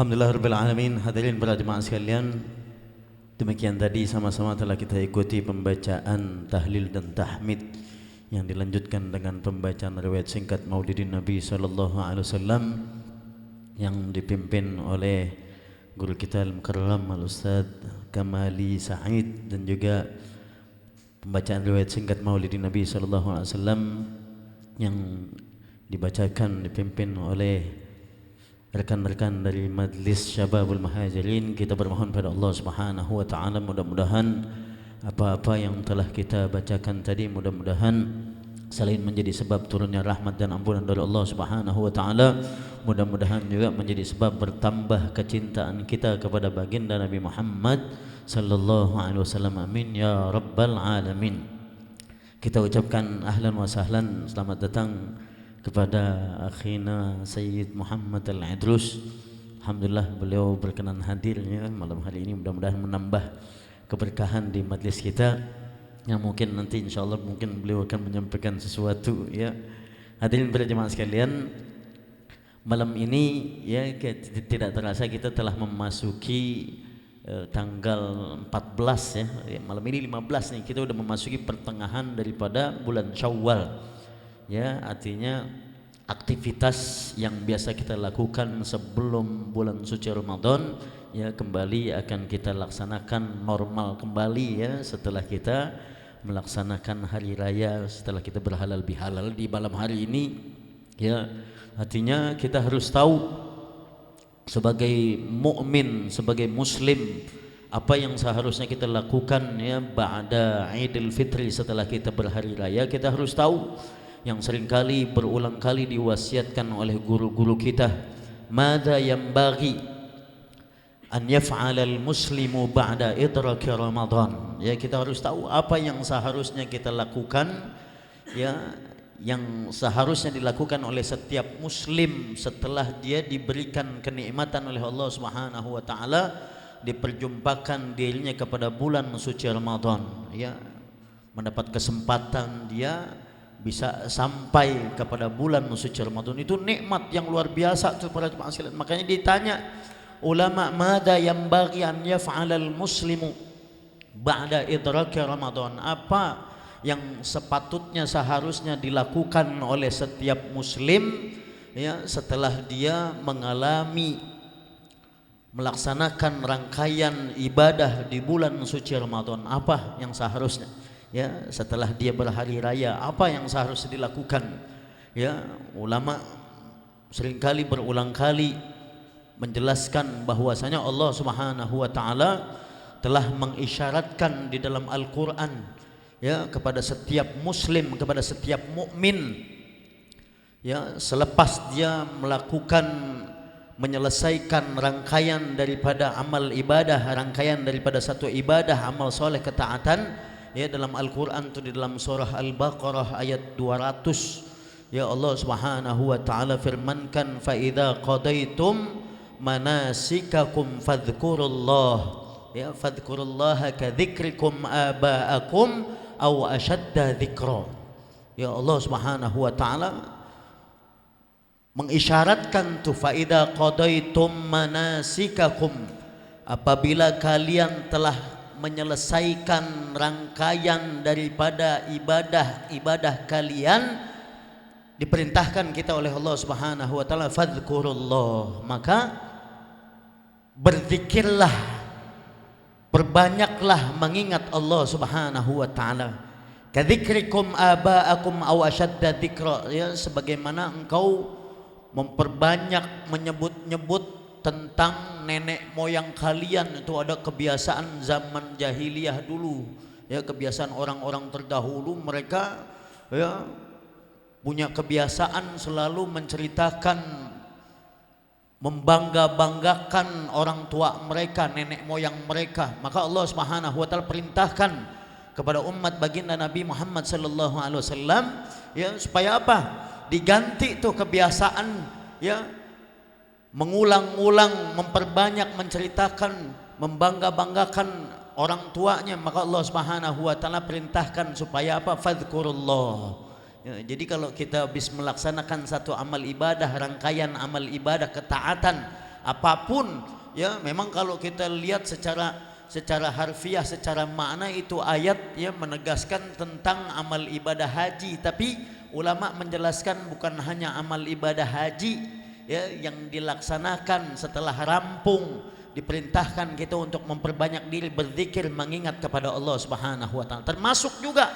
Alhamdulillahirrahmanirrahim. Hadirin para jemaah sekalian, demikian tadi sama-sama telah kita ikuti pembacaan tahlil dan tahmid yang dilanjutkan dengan pembacaan riwayat singkat Maulidin Nabi sallallahu alaihi wasallam yang dipimpin oleh guru kita Al-Mukarram Al-Ustaz Kamali Said, dan juga pembacaan riwayat singkat Maulidin Nabi sallallahu alaihi wasallam yang dibacakan dipimpin oleh rekan-rekan dari Majlis Syababul Muhajirin. Kita bermohon pada Allah Subhanahu wa taala, mudah-mudahan apa-apa yang telah kita bacakan tadi mudah-mudahan selain menjadi sebab turunnya rahmat dan ampunan dari Allah Subhanahu wa taala, mudah-mudahan juga menjadi sebab bertambah kecintaan kita kepada baginda Nabi Muhammad sallallahu alaihi wasallam. Amin ya rabbal alamin. Kita ucapkan ahlan wa sahlan, selamat datang kepada akhina Sayyid Muhammad Al-Idrus. Alhamdulillah beliau berkenan hadir ya malam hari ini, mudah-mudahan menambah keberkahan di majlis kita yang mungkin nanti insyaallah mungkin beliau akan menyampaikan sesuatu ya. Hadirin para jemaah sekalian, malam ini ya tidak terasa kita telah memasuki tanggal 14 ya. Malam ini 15 nih, kita udah memasuki pertengahan daripada bulan Syawal. Ya, artinya aktivitas yang biasa kita lakukan sebelum bulan suci Ramadan ya kembali akan kita laksanakan normal kembali ya setelah kita melaksanakan hari raya, setelah kita berhalal bihalal di malam hari ini ya. Artinya kita harus tahu sebagai mukmin, sebagai muslim, apa yang seharusnya kita lakukan ya ba'da Idul Fitri, setelah kita berhari raya. Kita harus tahu yang seringkali berulang kali diwasiatkan oleh guru-guru kita, madza yanbaghi an yaf'ala al-muslimu ba'da idraki Ramadan. Ya, kita harus tahu apa yang seharusnya kita lakukan ya, yang seharusnya dilakukan oleh setiap muslim setelah dia diberikan kenikmatan oleh Allah Subhanahu wa taala, diperjumpakan dirinya kepada bulan suci Ramadan ya, mendapat kesempatan dia bisa sampai kepada bulan suci Ramadan itu nikmat yang luar biasa tuh para jemaah sekalian. Makanya ditanya ulama, "Mada yanbaghi an yaf'alal muslimu ba'da idraki Ramadan?" Apa yang sepatutnya seharusnya dilakukan oleh setiap muslim ya setelah dia mengalami melaksanakan rangkaian ibadah di bulan suci Ramadan? Apa yang seharusnya ya setelah dia berhari raya, apa yang seharusnya dilakukan? Ya, ulama seringkali berulang kali menjelaskan bahwasanya Allah Subhanahu wa taala telah mengisyaratkan di dalam Al-Qur'an ya kepada setiap muslim, kepada setiap mukmin ya selepas dia melakukan menyelesaikan rangkaian daripada amal ibadah, rangkaian daripada satu ibadah amal soleh ketaatan ya dalam Al-Qur'an itu di dalam surah Al-Baqarah ayat 200 ya Allah Subhanahu wa taala firmankan, fa idza qadaitum manasikakum fadhkurullah ya fadhkurullaha ka dzikrikum aba'akum aw ashadda dzikra. Ya Allah Subhanahu wa taala mengisyaratkan tu fa idza qadaitum manasikakum, apabila kalian telah menyelesaikan rangkaian daripada ibadah kalian, diperintahkan kita oleh Allah Subhanahu wa taala fadhkurullah, maka berzikirlah, perbanyaklah mengingat Allah Subhanahu wa taala. Kadzikrikum aba'akum aw ashadda dzikra, ya sebagaimana engkau memperbanyak menyebut-nyebut tentang nenek moyang kalian. Itu ada kebiasaan zaman jahiliyah dulu ya, kebiasaan orang-orang terdahulu, mereka ya punya kebiasaan selalu menceritakan, membangga-banggakan orang tua mereka, nenek moyang mereka. Maka Allah Subhanahu wa taala perintahkan kepada umat baginda Nabi Muhammad sallallahu alaihi wasallam ya supaya apa? Diganti tuh kebiasaan ya mengulang-ulang, memperbanyak menceritakan, membangga-banggakan orang tuanya. Maka Allah Subhanahu wa taala perintahkan supaya apa? Fadhkurullah. Ya, jadi kalau kita habis melaksanakan satu amal ibadah, rangkaian amal ibadah ketaatan apapun ya, memang kalau kita lihat secara harfiah, secara makna itu ayat ya menegaskan tentang amal ibadah haji, tapi ulama menjelaskan bukan hanya amal ibadah haji ya yang dilaksanakan setelah rampung, diperintahkan kita untuk memperbanyak diri berzikir, mengingat kepada Allah Subhanahu wa taala, termasuk juga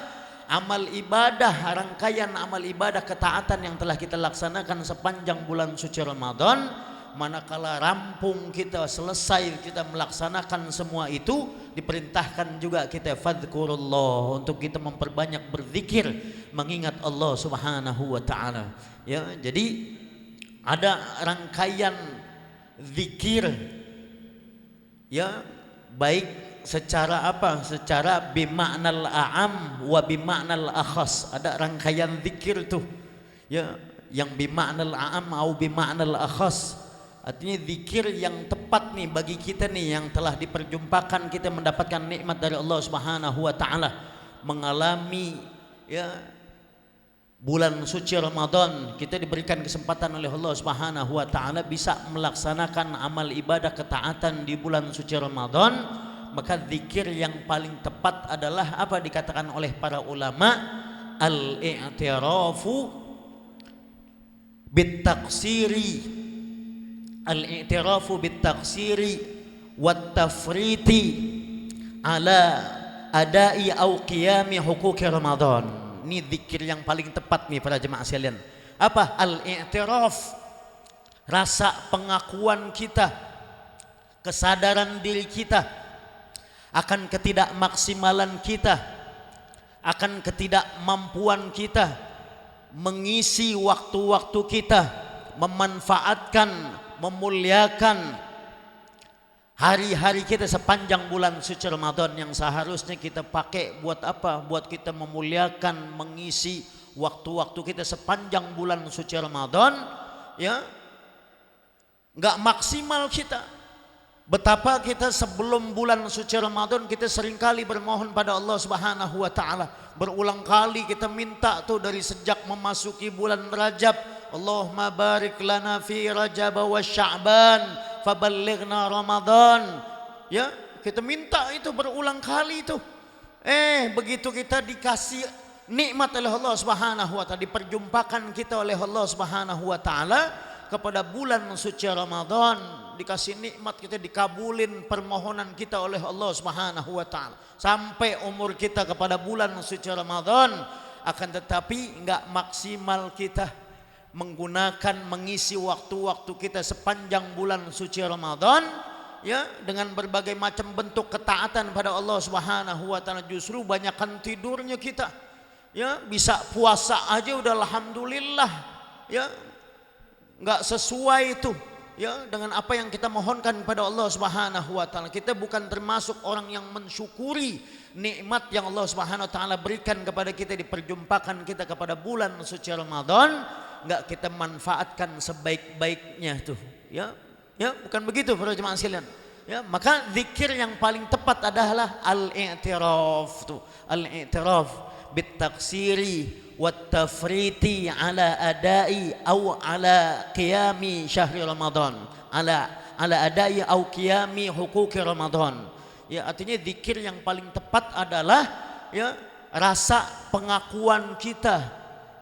amal ibadah, rangkaian amal ibadah ketaatan yang telah kita laksanakan sepanjang bulan suci Ramadan. Manakala rampung kita selesai kita melaksanakan semua itu, diperintahkan juga kita fadhkurullah, untuk kita memperbanyak berzikir mengingat Allah Subhanahu wa taala ya. Jadi ada rangkaian zikir ya, baik secara apa? Secara bima'nal a'am wa bima'nal akhas. Ada rangkaian zikir tuh ya, yang bima'nal a'am atau bima'nal akhas, artinya zikir yang tepat nih bagi kita nih yang telah diperjumpakan kita mendapatkan nikmat dari Allah Subhanahu wa taala, mengalami ya bulan suci Ramadan, kita diberikan kesempatan oleh Allah Subhanahu wa taala bisa melaksanakan amal ibadah ketaatan di bulan suci Ramadan. Maka zikir yang paling tepat adalah apa dikatakan oleh para ulama? Al-i'tirafu bit-taqsiri, al-i'tirafu bit-taqsiri wat-tafriti ala adai au qiyami huquqi Ramadan. Ini zikir yang paling tepat nih para jemaah sekalian. Apa? Al-i'tiraf, rasa pengakuan kita, kesadaran diri kita akan ketidakmaksimalan kita, akan ketidakmampuan kita mengisi waktu-waktu kita, memanfaatkan, memuliakan hari-hari kita sepanjang bulan suci Ramadan yang seharusnya kita pakai buat apa? Buat kita memuliakan, mengisi waktu-waktu kita sepanjang bulan suci Ramadan ya, nggak maksimal kita Betapa kita sebelum bulan suci Ramadan kita seringkali bermohon pada Allah Subhanahu wa taala. Berulang kali kita minta tuh dari sejak memasuki bulan Rajab. Allahumma barik lana fi Rajab wa Sya'ban faballighna Ramadan. Ya, kita minta itu berulang kali itu. Begitu kita dikasih nikmat oleh Allah Subhanahu wa taala, diperjumpakan kita oleh Allah Subhanahu wa taala kepada bulan suci Ramadan, dikasih nikmat kita, dikabulin permohonan kita oleh Allah Subhanahu wa taala sampai umur kita kepada bulan suci Ramadan. Akan tetapi enggak maksimal kita menggunakan mengisi waktu-waktu kita sepanjang bulan suci Ramadan ya dengan berbagai macam bentuk ketaatan pada Allah Subhanahu wa taala. Justru banyakkan tidurnya kita. Ya, bisa puasa aja udah alhamdulillah. Ya, enggak sesuai itu ya dengan apa yang kita mohonkan kepada Allah Subhanahu wa taala. Kita bukan termasuk orang yang mensyukuri nikmat yang Allah Subhanahu wa taala berikan kepada kita, diperjumpakan kita kepada bulan suci Ramadan, enggak kita manfaatkan sebaik-baiknya tuh. Ya, bukan begitu para jemaah sekalian. Ya, maka zikir yang paling tepat adalah al-i'tiraf tuh. Al-i'tiraf bitaksiri والتفريط على أداء أو على قيام شهر رمضان على أداء أو قيام حقوق رمضان. Ya, artinya zikir yang paling tepat adalah ya rasa pengakuan kita,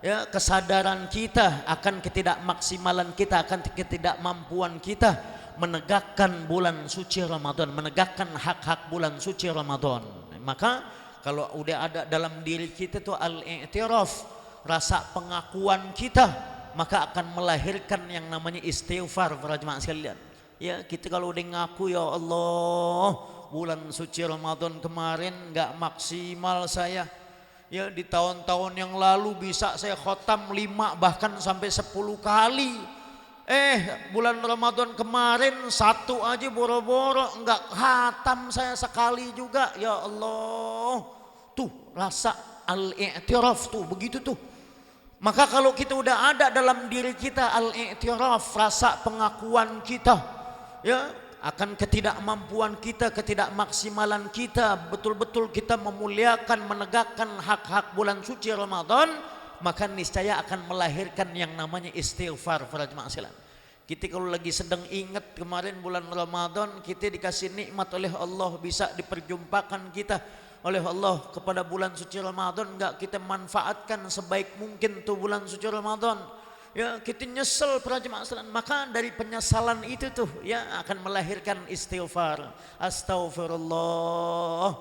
ya kesadaran kita akan ketidakmaksimalan kita, akan ketidakmampuan kita menegakkan bulan suci Ramadan, menegakkan hak-hak bulan suci Ramadan. Maka kalau udah ada dalam diri kita tuh al-i'tiraf, rasa pengakuan kita, maka akan melahirkan yang namanya istighfar para jemaah sekalian. Ya, kita kalau udah ngaku, ya Allah, bulan suci Ramadan kemarin enggak maksimal saya. Ya, di tahun-tahun yang lalu bisa saya khotam 5 bahkan sampai 10 kali. Bulan Ramadan kemarin 1 aja boro-boro enggak khatam saya sekali juga. Ya Allah. Tuh rasa al-i'tiraf tuh begitu tuh. Maka kalau kita udah ada dalam diri kita al-i'tiraf, rasa pengakuan kita ya akan ketidakmampuan kita, ketidakmaksimalan kita, betul-betul kita memuliakan, menegakkan hak-hak bulan suci Ramadan, maka niscaya akan melahirkan yang namanya istighfar para jemaah sekalian. Kita kalau lagi sedang ingat kemarin bulan Ramadan, kita dikasih nikmat oleh Allah, bisa diperjumpakan kita oleh Allah kepada bulan suci Ramadan, enggak kita manfaatkan sebaik mungkin tuh bulan suci Ramadan. Ya, kita nyesel para jemaah sekalian. Maka dari penyesalan itu tuh ya akan melahirkan istighfar. Astagfirullah.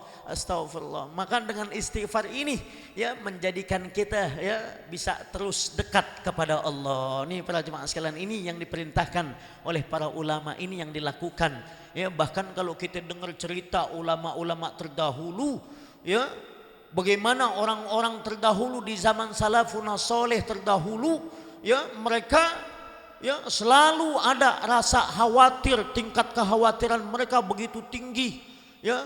Maka dengan istighfar ini ya menjadikan kita ya bisa terus dekat kepada Allah. Nih para jemaah sekalian, ini yang diperintahkan oleh para ulama, ini yang dilakukan. Ya, bahkan kalau kita dengar cerita ulama-ulama terdahulu, ya bagaimana orang-orang terdahulu di zaman salafun saleh terdahulu, ya mereka ya selalu ada rasa khawatir, tingkat kekhawatiran mereka begitu tinggi, ya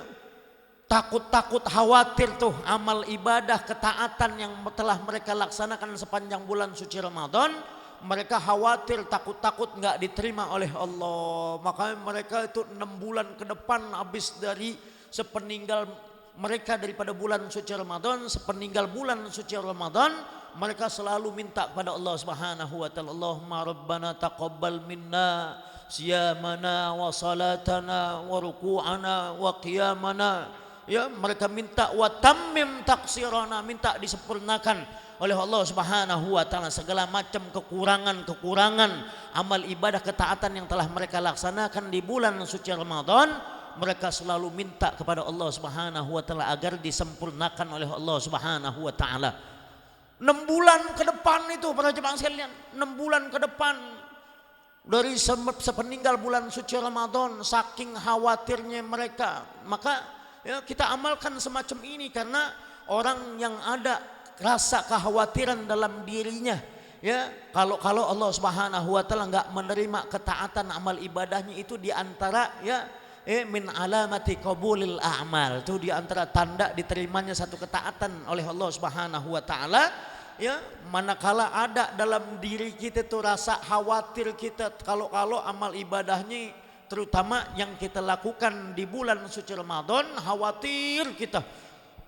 takut khawatir tuh amal ibadah ketaatan yang telah mereka laksanakan sepanjang bulan suci Ramadan. Mereka khawatir, takut nggak diterima oleh Allah. Makanya mereka itu 6 bulan ke depan habis dari sepeninggal mereka daripada bulan suci Ramadan, sepeninggal bulan suci Ramadan, mereka selalu minta kepada Allah Subhanahu wa taala, Allahumma rabbana taqabbal minna siyamana wa salatana wa ruku'ana wa qiyamana. Ya, mereka minta wa tammim taqsirana, minta disempurnakan oleh Allah Subhanahu wa taala segala macam kekurangan amal ibadah ketaatan yang telah mereka laksanakan di bulan suci Ramadan. Mereka selalu minta kepada Allah Subhanahu wa taala agar disempurnakan oleh Allah Subhanahu wa taala. 6 bulan ke depan itu para jemaah sekalian, 6 bulan ke depan dari sepeninggal bulan suci Ramadan, saking khawatirnya mereka. Maka ya kita amalkan semacam ini, karena orang yang ada rasa kekhawatiran dalam dirinya, ya kalau Allah Subhanahu wa taala enggak menerima ketaatan amal ibadahnya, itu diantara ya min alamati qabulil a'mal, itu diantara tanda diterimanya satu ketaatan oleh Allah Subhanahu wa taala. Ya, manakala ada dalam diri kita tuh rasa khawatir kita kalau amal ibadahnya terutama yang kita lakukan di bulan suci Ramadan, khawatir kita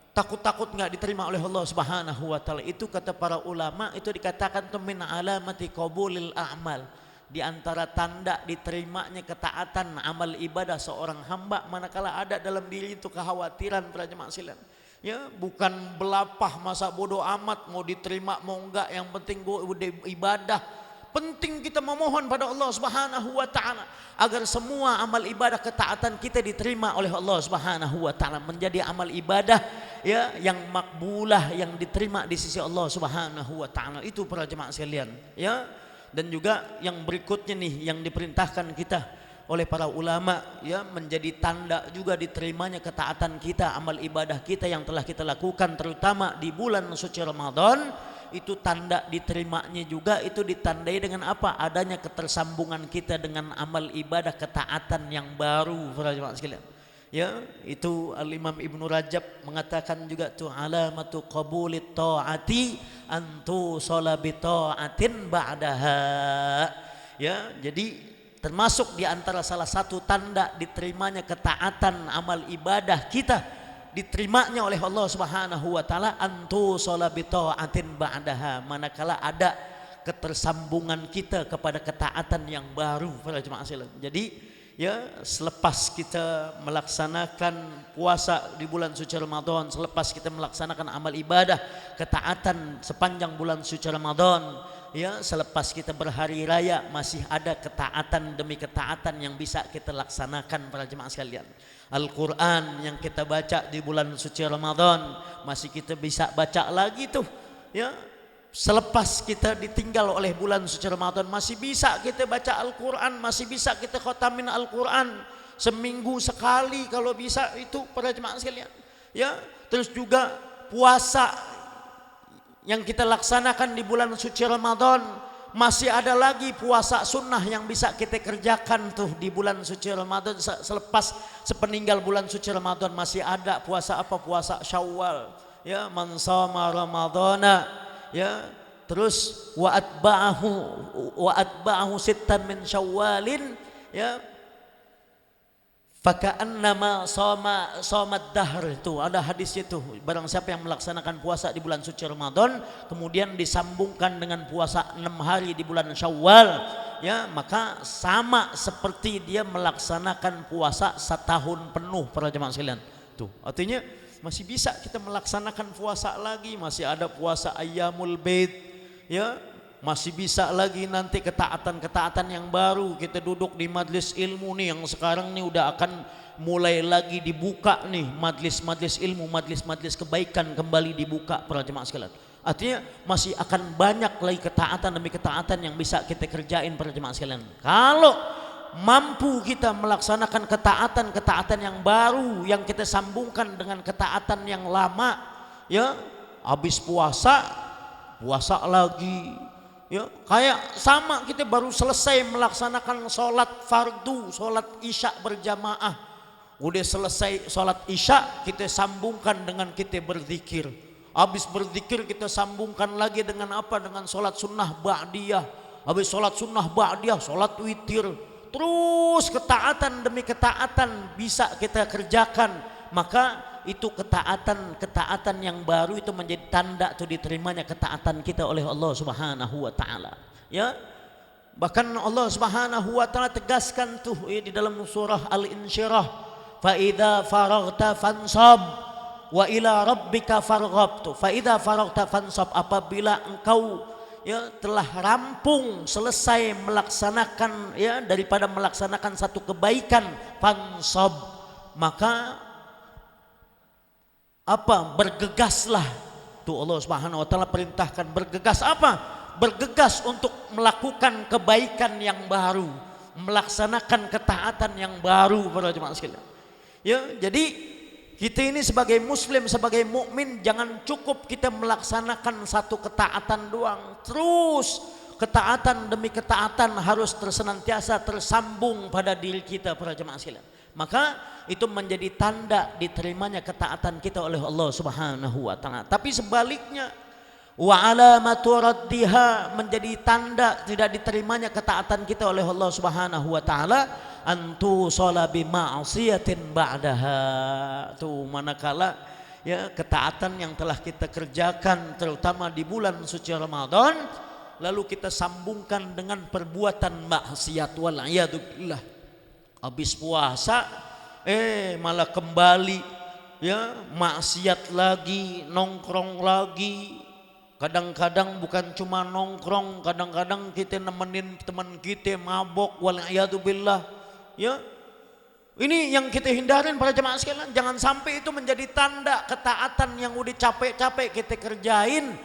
takut-takut nggak diterima oleh Allah Subhanahu wa taala. Itu kata para ulama, itu dikatakan min alamati qabulil a'mal, di antara tanda diterimanya ketaatan amal ibadah seorang hamba manakala ada dalam diri itu kekhawatiran para jemaah sekalian. Ya, bukan belapah masa bodoh amat mau diterima mau enggak, yang penting gue udah ibadah. Penting kita memohon pada Allah Subhanahu wa taala agar semua amal ibadah ketaatan kita diterima oleh Allah Subhanahu wa taala, menjadi amal ibadah ya yang makbulah, yang diterima di sisi Allah Subhanahu wa taala. Itu para jemaah sekalian, ya. Dan juga yang berikutnya nih yang diperintahkan kita oleh para ulama, ya, menjadi tanda juga diterimanya ketaatan kita, amal ibadah kita yang telah kita lakukan terutama di bulan suci Ramadan. Itu tanda diterimanya juga itu ditandai dengan apa? Adanya ketersambungan kita dengan amal ibadah ketaatan yang baru para jemaah sekalian. Ya, itu Al-Imam Ibnu Rajab mengatakan juga tuh alamatu qabulit taati antu salabi taatin ba'daha. Ya, jadi termasuk di antara salah satu tanda diterimanya ketaatan amal ibadah kita, diterimanya oleh Allah Subhanahu wa taala, antu salabi taatin ba'daha, manakala ada ketersambungan kita kepada ketaatan yang baru para jemaah sekalian. Jadi ya, selepas kita melaksanakan puasa di bulan suci Ramadan, selepas kita melaksanakan amal ibadah ketaatan sepanjang bulan suci Ramadan, ya, selepas kita berhari raya masih ada ketaatan demi ketaatan yang bisa kita laksanakan para jemaah sekalian. Al-Quran yang kita baca di bulan suci Ramadan masih kita bisa baca lagi tuh, ya. Selepas kita ditinggal oleh bulan suci Ramadan masih bisa kita baca Al-Quran, masih bisa kita khotamin Al-Quran seminggu sekali kalau bisa, itu para jemaah sekalian, ya. Terus juga puasa yang kita laksanakan di bulan suci Ramadan, masih ada lagi puasa sunnah yang bisa kita kerjakan tuh di bulan suci Ramadan. Selepas sepeninggal bulan suci Ramadan masih ada puasa apa? Puasa Syawal, ya, man shoma ramadhana, ya. Terus wa atba'ahu sittan min syawalin, ya, faka'annama somat dahr. Itu ada hadisnya tuh, barang siapa yang melaksanakan puasa di bulan suci Ramadan kemudian disambungkan dengan puasa 6 hari di bulan Syawal, ya, maka sama seperti dia melaksanakan puasa setahun penuh para jemaah sekalian. Tuh, artinya masih bisa kita melaksanakan puasa lagi, masih ada puasa Ayyamul Bait, ya. Masih bisa lagi nanti ketaatan-ketaatan yang baru. Kita duduk di majlis ilmu nih yang sekarang nih udah akan mulai lagi dibuka nih majlis-majlis ilmu, majlis-majlis kebaikan kembali dibuka para jemaah sekalian. Artinya masih akan banyak lagi ketaatan demi ketaatan yang bisa kita kerjain para jemaah sekalian. Kalau mampu kita melaksanakan ketaatan-ketaatan yang baru yang kita sambungkan dengan ketaatan yang lama, ya, habis puasa lagi. Ya, kayak sama kita baru selesai melaksanakan sholat fardu, sholat isya berjamaah. Udah selesai sholat isya, kita sambungkan dengan kita berzikir. Habis berzikir kita sambungkan lagi dengan apa? Dengan sholat sunnah ba'diyah. Habis sholat sunnah ba'diyah, sholat witir. Terus ketaatan demi ketaatan bisa kita kerjakan. Maka itu ketaatan yang baru itu menjadi tanda tuh diterimanya ketaatan kita oleh Allah Subhanahu wa taala, ya. Bahkan Allah Subhanahu wa taala tegaskan tuh di dalam surah Al-Insyirah, fa idza faraghta fansab wa ila rabbika farghab. Tuh, fa idza faraghta fansab, apabila engkau, ya, telah rampung selesai melaksanakan, ya, daripada melaksanakan satu kebaikan, fansab, maka apa? Bergegaslah. Tuh Allah Subhanahu wa taala perintahkan bergegas apa? Bergegas untuk melakukan kebaikan yang baru, melaksanakan ketaatan yang baru para jemaah sekalian. Ya, jadi kita ini sebagai muslim, sebagai mukmin, jangan cukup kita melaksanakan satu ketaatan doang. Terus ketaatan demi ketaatan harus senantiasa tersambung pada diri kita para jemaah sekalian. Maka itu menjadi tanda diterimanya ketaatan kita oleh Allah Subhanahu wa taala. Tapi sebaliknya, wa alamatu raddiha, menjadi tanda tidak diterimanya ketaatan kita oleh Allah Subhanahu wa taala, antu shala bi ma'siyatin ba'daha. Tuh manakala ya ketaatan yang telah kita kerjakan terutama di bulan suci Ramadan lalu kita sambungkan dengan perbuatan maksiat, wal iyadu billah. Habis puasa malah kembali ya maksiat lagi, nongkrong lagi. Kadang-kadang bukan cuma nongkrong, kadang-kadang kita nemenin teman kita mabok, wal'iyadzubillah. Ya, ini yang kita hindarin para jemaah sekalian. Jangan sampai itu menjadi tanda ketaatan yang udah capek-capek kita kerjain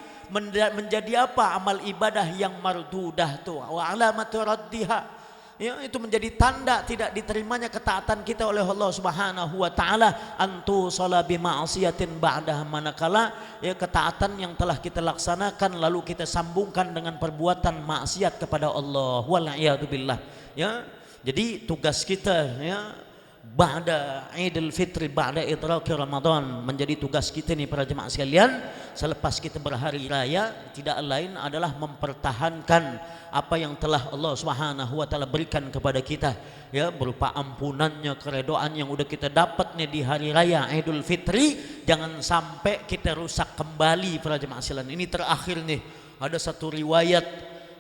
menjadi apa? Amal ibadah yang mardudah tuh. Wa alamatu raddiha. Ya, itu menjadi tanda tidak diterimanya ketaatan kita oleh Allah Subhanahu wa taala, antu shala bi ma'siyatin ba'daha, manakala ya ketaatan yang telah kita laksanakan lalu kita sambungkan dengan perbuatan maksiat kepada Allah, wal iyadu billah. Ya, jadi tugas kita ya ba'da Idul Fitri, ba'da idraki Ramadan, menjadi tugas kita nih para jemaah sekalian selepas kita berhari raya tidak lain adalah mempertahankan apa yang telah Allah Subhanahu wa taala berikan kepada kita ya berupa ampunannya, keredoan yang udah kita dapat nih di hari raya Idul Fitri. Jangan sampai kita rusak kembali para jemaah sekalian. Ini terakhir nih ada satu riwayat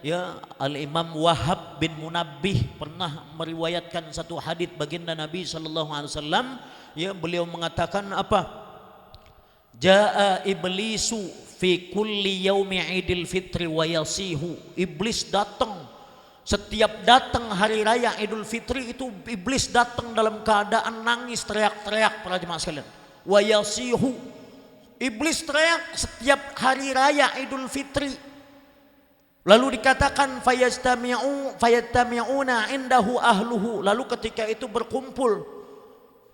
ya, Al-Imam Wahab bin Munabbih pernah meriwayatkan satu hadits baginda Nabi sallallahu alaihi wasallam ya, beliau mengatakan apa? Jaa iblisu fi kulli yaumi Idul Fitri wa yasihu. Iblis datang setiap datang hari raya Idul Fitri itu iblis datang dalam keadaan nangis, teriak-teriak para jemaah sekalian. Wa yasihu. Iblis teriak setiap hari raya Idul Fitri. Lalu dikatakan fayastami'una indahu ahluhu. Lalu ketika itu berkumpul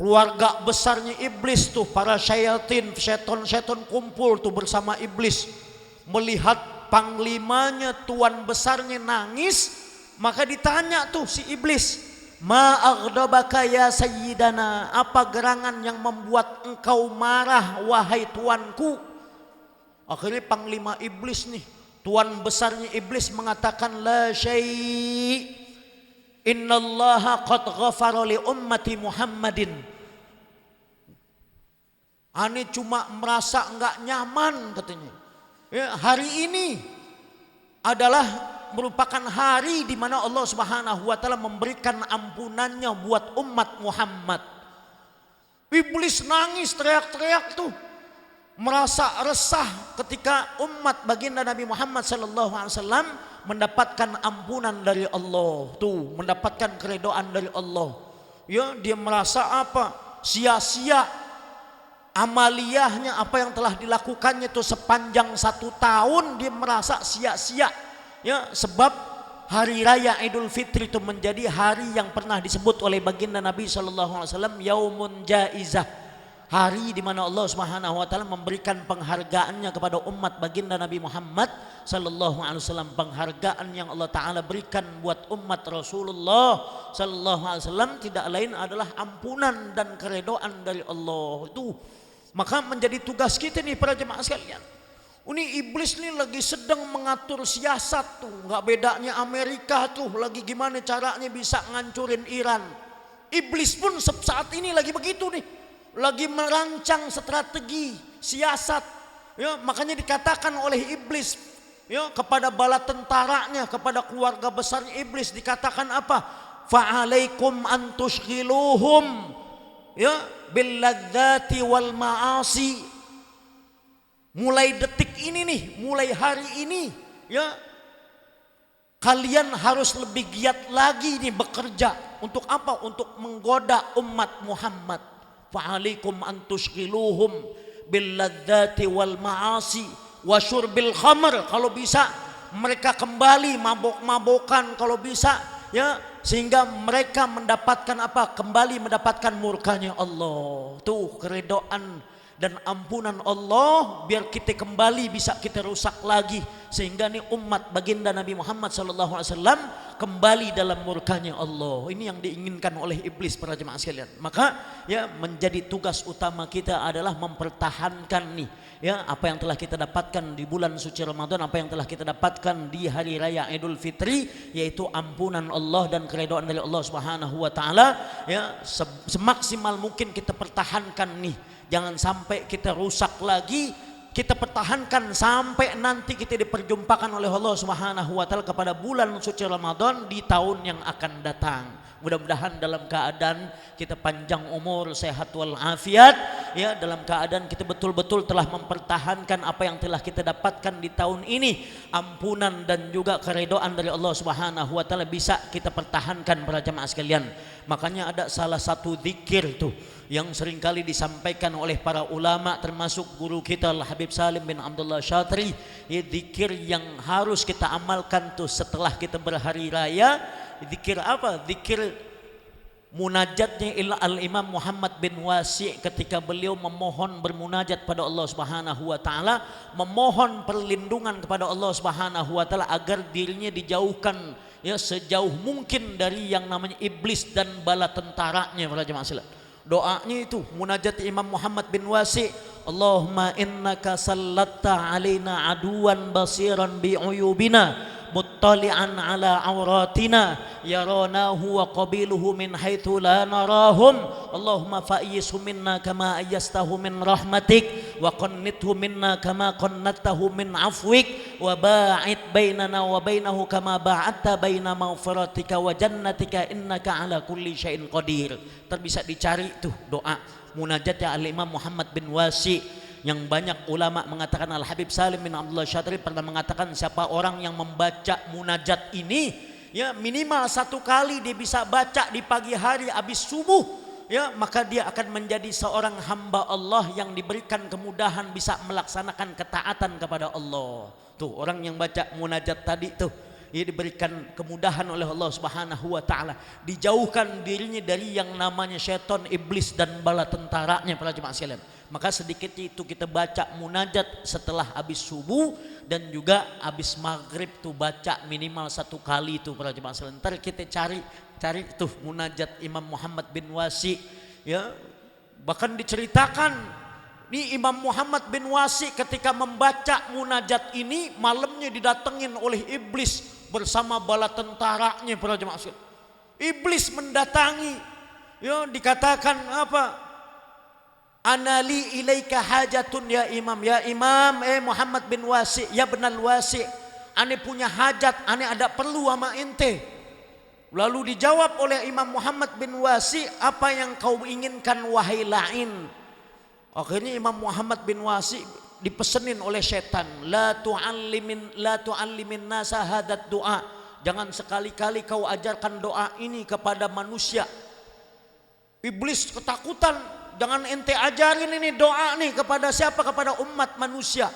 keluarga besarnya iblis tuh, para syaitan, seton-seton kumpul tuh bersama iblis. Melihat panglimanya, tuan besarnya nangis, maka ditanya tuh si iblis, ma aghdabaka ya sayyidana, apa gerangan yang membuat engkau marah wahai tuanku? Akhirnya panglima iblis nih, tuan besarnya iblis mengatakan, la syai', innallaha qad ghafara li ummati Muhammadin. Ane cuma merasa enggak nyaman katanya. Ya, hari ini adalah merupakan hari di mana Allah Subhanahu wa taala memberikan ampunannya buat umat Muhammad. Iblis nangis teriak-teriak tuh, merasa resah ketika umat baginda Nabi Muhammad sallallahu alaihi wasallam mendapatkan ampunan dari Allah, tuh mendapatkan keridhaan dari Allah. Ya, dia merasa apa? Sia-sia amaliyahnya, apa yang telah dilakukannya itu sepanjang 1 tahun dia merasa sia-sia. Ya, sebab hari raya Idul Fitri itu menjadi hari yang pernah disebut oleh baginda Nabi sallallahu alaihi wasallam yaumun jaizah. Hari di mana Allah Subhanahu wa taala memberikan penghargaannya kepada umat baginda Nabi Muhammad sallallahu alaihi wasallam, penghargaan yang Allah taala berikan buat umat Rasulullah sallallahu alaihi wasallam tidak lain adalah ampunan dan keridhaan dari Allah. Itu maka menjadi tugas kita nih para jemaah sekalian. Ini iblis nih lagi sedang mengatur siasat tuh, nggak bedanya Amerika tuh lagi gimana caranya bisa ngancurin Iran. Iblis pun saat ini lagi begitu nih, lagi merancang strategi siasat. Ya, makanya dikatakan oleh iblis ya kepada bala tentaranya, kepada keluarga besar iblis dikatakan apa? Fa'alaikum an tushghiluhum ya bil ladzati wal ma'asi. Mulai detik ini nih, mulai hari ini ya kalian harus lebih giat lagi nih bekerja untuk apa? Untuk menggoda umat Muhammad. Fa'alaikum an tushghiluhum bil ladzati wal ma'asi wa syurbil khamr. Kalau bisa mereka kembali mabok-mabokan kalau bisa ya, sehingga mereka mendapatkan apa? Kembali mendapatkan murkanya Allah. Tuh keridhaan dan ampunan Allah, biar kita kembali bisa kita rusak lagi sehingga nih umat baginda Nabi Muhammad SAW kembali dalam murkanya Allah. Ini yang diinginkan oleh iblis para jemaah sekalian. Maka ya menjadi tugas utama kita adalah mempertahankan nih ya apa yang telah kita dapatkan di bulan suci Ramadan, apa yang telah kita dapatkan di hari raya Idul Fitri, yaitu ampunan Allah dan keridhaan dari Allah Subhanahu wa taala. Ya semaksimal mungkin kita pertahankan nih, jangan sampai kita rusak lagi. Kita pertahankan sampai nanti kita diperjumpakan oleh Allah Subhanahu wa taala kepada bulan suci Ramadan di tahun yang akan datang. Mudah-mudahan dalam keadaan kita panjang umur, sehat wal afiat, ya, dalam keadaan kita betul-betul telah mempertahankan apa yang telah kita dapatkan di tahun ini. Ampunan dan juga keridhaan dari Allah Subhanahu wa taala bisa kita pertahankan para jemaah sekalian. Makanya ada salah satu zikir tuh yang seringkali disampaikan oleh para ulama termasuk guru kita Al-Habib Salim bin Abdullah Syatri, ya, zikir yang harus kita amalkan tuh setelah kita berhari raya. Zikir apa? Zikir munajatnya Al-Imam Muhammad bin Wasi' ketika beliau memohon bermunajat pada Allah Subhanahu wa taala, memohon perlindungan kepada Allah Subhanahu wa taala agar dirinya dijauhkan ya sejauh mungkin dari yang namanya iblis dan bala tentaranya para jemaah sekalian. Doanya itu munajat Imam Muhammad bin Wasi', Allahumma innaka sallatta alaina aduwan basiran bi'uyubina muttali'an ala auratina yaranahu wa qabiluhu min haitsu la narahum Allahumma fa'yishu minna kama ayyastahu min rahmatik wa qannithu minna kama qannattahu min afwik wa ba'id bainana wa bainahu kama ba'adta baina maghfiratika wa jannatika innaka ala kulli syai'in qadir. Bisa dicari tuh doa munajatnya Al-Imam Muhammad bin Wasi', yang banyak ulama mengatakan, Al-Habib Salim bin Abdullah Syatri pernah mengatakan siapa orang yang membaca munajat ini ya minimal 1 kali dia bisa baca di pagi hari habis subuh, ya maka dia akan menjadi seorang hamba Allah yang diberikan kemudahan bisa melaksanakan ketaatan kepada Allah. Tuh orang yang baca munajat tadi tuh ia diberikan kemudahan oleh Allah Subhanahu wa taala, dijauhkan dirinya dari yang namanya syaitan, iblis dan bala tentaranya para jemaah sekalian. Maka sedikit itu kita baca munajat setelah habis subuh dan juga habis maghrib tuh baca minimal 1 kali itu para jemaah sekalian. Ntar kita cari tuh munajat Imam Muhammad bin Wasi', ya bahkan diceritakan nih Imam Muhammad bin Wasi' ketika membaca munajat ini malamnya didatengin oleh iblis bersama bala tentaranya para jemaah sekalian. Iblis mendatangi, ya dikatakan apa? Anali ilaika hajatun ya imam Muhammad bin Wasi', ya benal Wasi', ane punya hajat, ane ada perlu sama ente. Lalu dijawab oleh Imam Muhammad bin Wasi', apa yang kau inginkan wahai la'in? Akhirnya Imam Muhammad bin Wasi' dipesenin oleh setan, la tu'allimin nasa hadat doa, jangan sekali-kali kau ajarkan doa ini kepada manusia. Iblis ketakutan, jangan ente ajarin ini doa nih kepada siapa? Kepada umat manusia.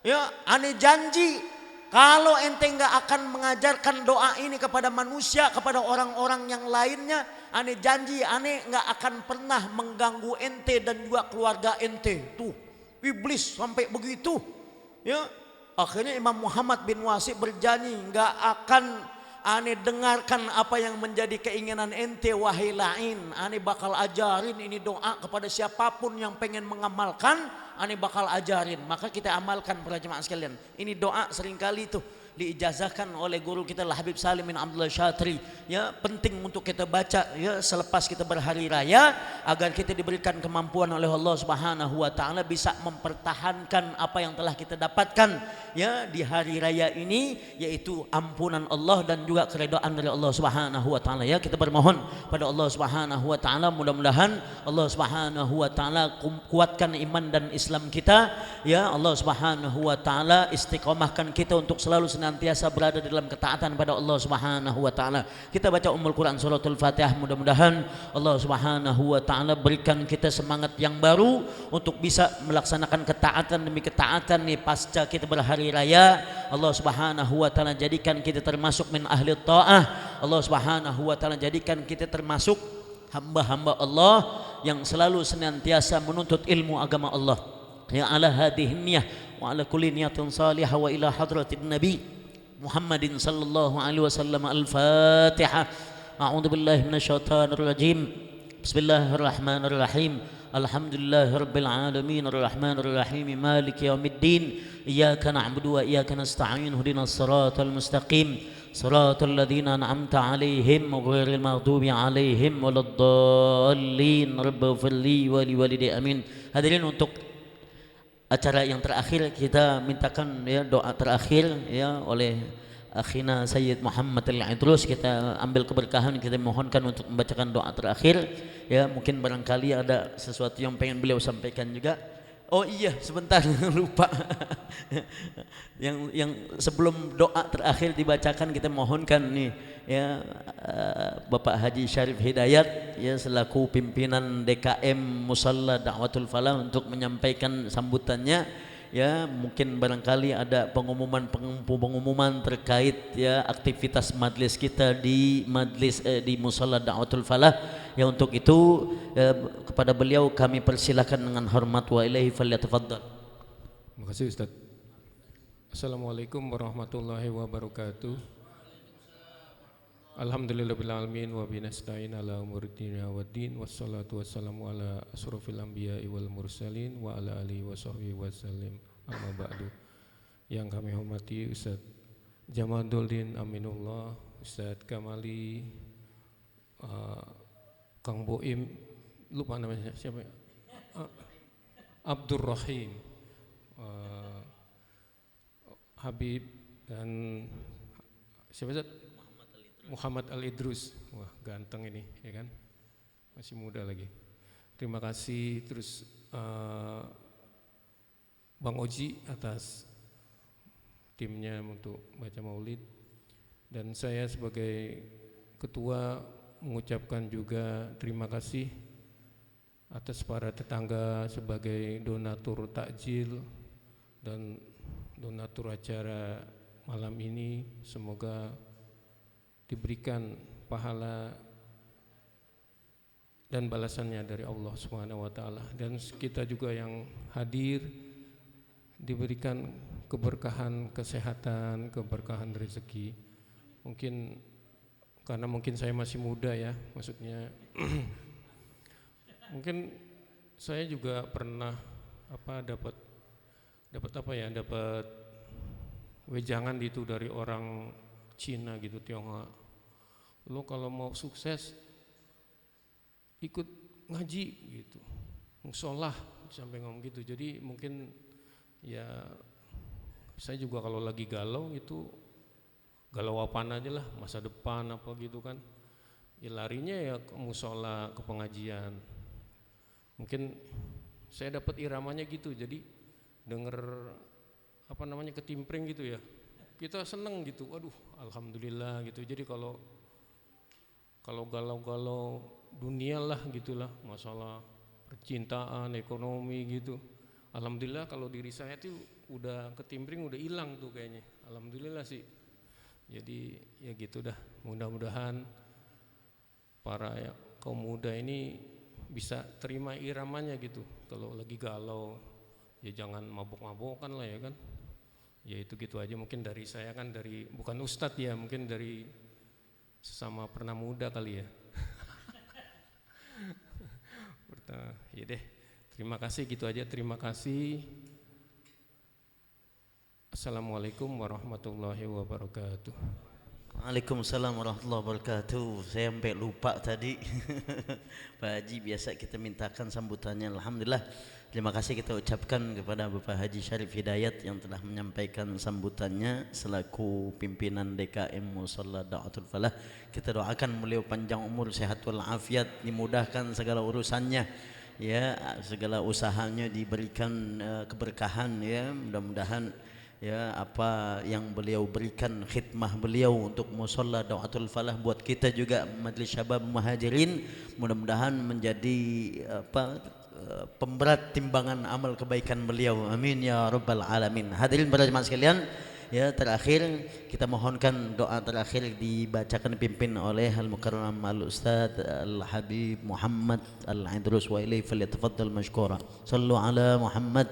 Ya, ane janji kalau ente nggak akan mengajarkan doa ini kepada manusia, kepada orang-orang yang lainnya, ane janji ane nggak akan pernah mengganggu ente dan juga keluarga ente. Tuh iblis sampai begitu, ya akhirnya Imam Muhammad bin Wasi' berjanji nggak akan ane dengarkan apa yang menjadi keinginan ente wahai la'in. Ane bakal ajarin ini doa kepada siapapun yang pengen mengamalkan, ane bakal ajarin. Maka kita amalkan para jemaah sekalian. Ini doa seringkali tuh diijazahkan oleh guru kita Al-Habib Salim bin Abdullah Syatri, ya penting untuk kita baca ya selepas kita berhari raya agar kita diberikan kemampuan oleh Allah Subhanahu wa taala bisa mempertahankan apa yang telah kita dapatkan ya di hari raya ini, yaitu ampunan Allah dan juga keridhaan dari Allah Subhanahu wa taala. Ya kita bermohon pada Allah Subhanahu wa taala, mudah-mudahan Allah Subhanahu wa taala kuatkan iman dan Islam kita, ya Allah Subhanahu wa taala istiqomahkan kita untuk selalu senantiasa berada dalam ketaatan pada Allah Subhanahu wa taala. Kita baca Ummul Quran suratul Fatihah, mudah-mudahan Allah Subhanahu wa taala berikan kita semangat yang baru untuk bisa melaksanakan ketaatan demi ketaatan nih pasca kita berhari raya. Allah Subhanahu wa taala jadikan kita termasuk min ahli taah. Allah Subhanahu wa taala jadikan kita termasuk hamba-hamba Allah yang selalu senantiasa menuntut ilmu agama Allah. ya ala hadhihi niyyah wa ala kulli niyatin salihah wa ila hadratin nabi Muhammadin sallallahu alaihi wasallam. Al-Fatihah. A'udzu billahi minasyaitonir rajim. Bismillahirrahmanirrahim. Alhamdulillahirabbil alamin arrahmanir rahim maliki yaumiddin iyyaka na'budu wa iyyaka nasta'in ihdinas siratal mustaqim siratal ladzina an'amta 'alaihim ghairil maghdubi 'alaihim waladdallin rabbighfirli wa liwalidayya amin. Hadirin, untuk acara yang terakhir kita mintakan ya doa terakhir ya oleh akhina Sayyid Muhammad Al-Idrus. Kita ambil keberkahan, kita mohonkan untuk membacakan doa terakhir ya. Mungkin barangkali ada sesuatu yang pengen beliau sampaikan juga. Oh iya, sebentar lupa. yang sebelum doa terakhir dibacakan, kita mohonkan nih ya Bapak Haji Syarif Hidayat ya selaku pimpinan DKM Musalla Da'watul Falah untuk menyampaikan sambutannya. Ya, mungkin barangkali ada pengumuman terkait ya aktivitas majlis kita di di Musalla Da'watul Falah. Ya, untuk itu kepada beliau kami persilakan dengan hormat, wa ilaihi falyatafaddal. Terima kasih Ustaz. Assalamualaikum warahmatullahi wabarakatuh. Alhamdulillahirabbil alamin wa binasta'in ala umuriddin waddin wassalatu wassalamu ala asrofil anbiya'i wal mursalin wa ala alihi wa sahbihi wasallim. Amma ba'du. Yang kami hormati Ustaz Jamaluddin Aminullah, Ustaz Kamali, Kang Boim, lupa namanya siapa? Abdur Rahim, Habib, dan siapa Ustaz? Muhammad Al-Idrus. Wah, ganteng ini ya kan, masih muda lagi. Terima kasih terus Bang Oji atas timnya untuk baca maulid, dan saya sebagai ketua mengucapkan juga terima kasih atas para tetangga sebagai donatur takjil dan donatur acara malam ini. Semoga diberikan pahala dan balasannya dari Allah Subhanahu wa taala, dan kita juga yang hadir diberikan keberkahan kesehatan, keberkahan rezeki. Mungkin karena mungkin saya masih muda ya, maksudnya mungkin saya juga pernah dapat wejangan itu dari orang Cina gitu, Tionghoa. Lo kalau mau sukses ikut ngaji gitu, musolah, sampai ngomong gitu. Jadi mungkin ya saya juga kalau lagi galau itu, galau apaan aja lah, masa depan apa gitu kan, ya larinya ya ke musola, ke pengajian. Mungkin saya dapat iramanya gitu, jadi denger ketimpring gitu ya, kita seneng gitu, waduh alhamdulillah gitu. Jadi kalau galau-galau dunia lah gitulah, masalah percintaan, ekonomi gitu, alhamdulillah kalau diri saya tuh udah ketimpring, udah hilang tuh kayaknya, alhamdulillah sih. Jadi ya gitu dah, mudah-mudahan para kaum muda ini bisa terima iramanya gitu. Kalau lagi galau ya jangan mabok-mabokan lah ya kan. Ya itu gitu aja mungkin dari saya kan, dari bukan ustadz ya, mungkin dari sesama pernah muda kali ya. Ya deh, terima kasih gitu aja, terima kasih. Assalamualaikum warahmatullahi wabarakatuh. Waalaikumsalam warahmatullahi wabarakatuh. Saya sampai lupa tadi. Pak Haji, biasa kita mintakan sambutannya. Alhamdulillah, terima kasih kita ucapkan kepada Bapak Haji Syarif Hidayat yang telah menyampaikan sambutannya selaku pimpinan DKM Musalla Da'watul Falah. Kita doakan beliau panjang umur, sehat walafiat, dimudahkan segala urusannya ya, segala usahanya diberikan keberkahan ya. Mudah-mudahan ya apa yang beliau berikan, khidmah beliau untuk Musalla Da'watul Falah buat kita juga Majlis Syabab Muhajirin, mudah-mudahan menjadi pemberat timbangan amal kebaikan beliau. Amin ya rabbal alamin. Hadirin para jemaah sekalian, ya terakhir kita mohonkan doa terakhir dibacakan dipimpin oleh Al-Mukarram Al-Ustaz Al-Habib Muhammad Al-Idrus, wa ilaihi falyatafaddal mashkura. Sallu ala Muhammad.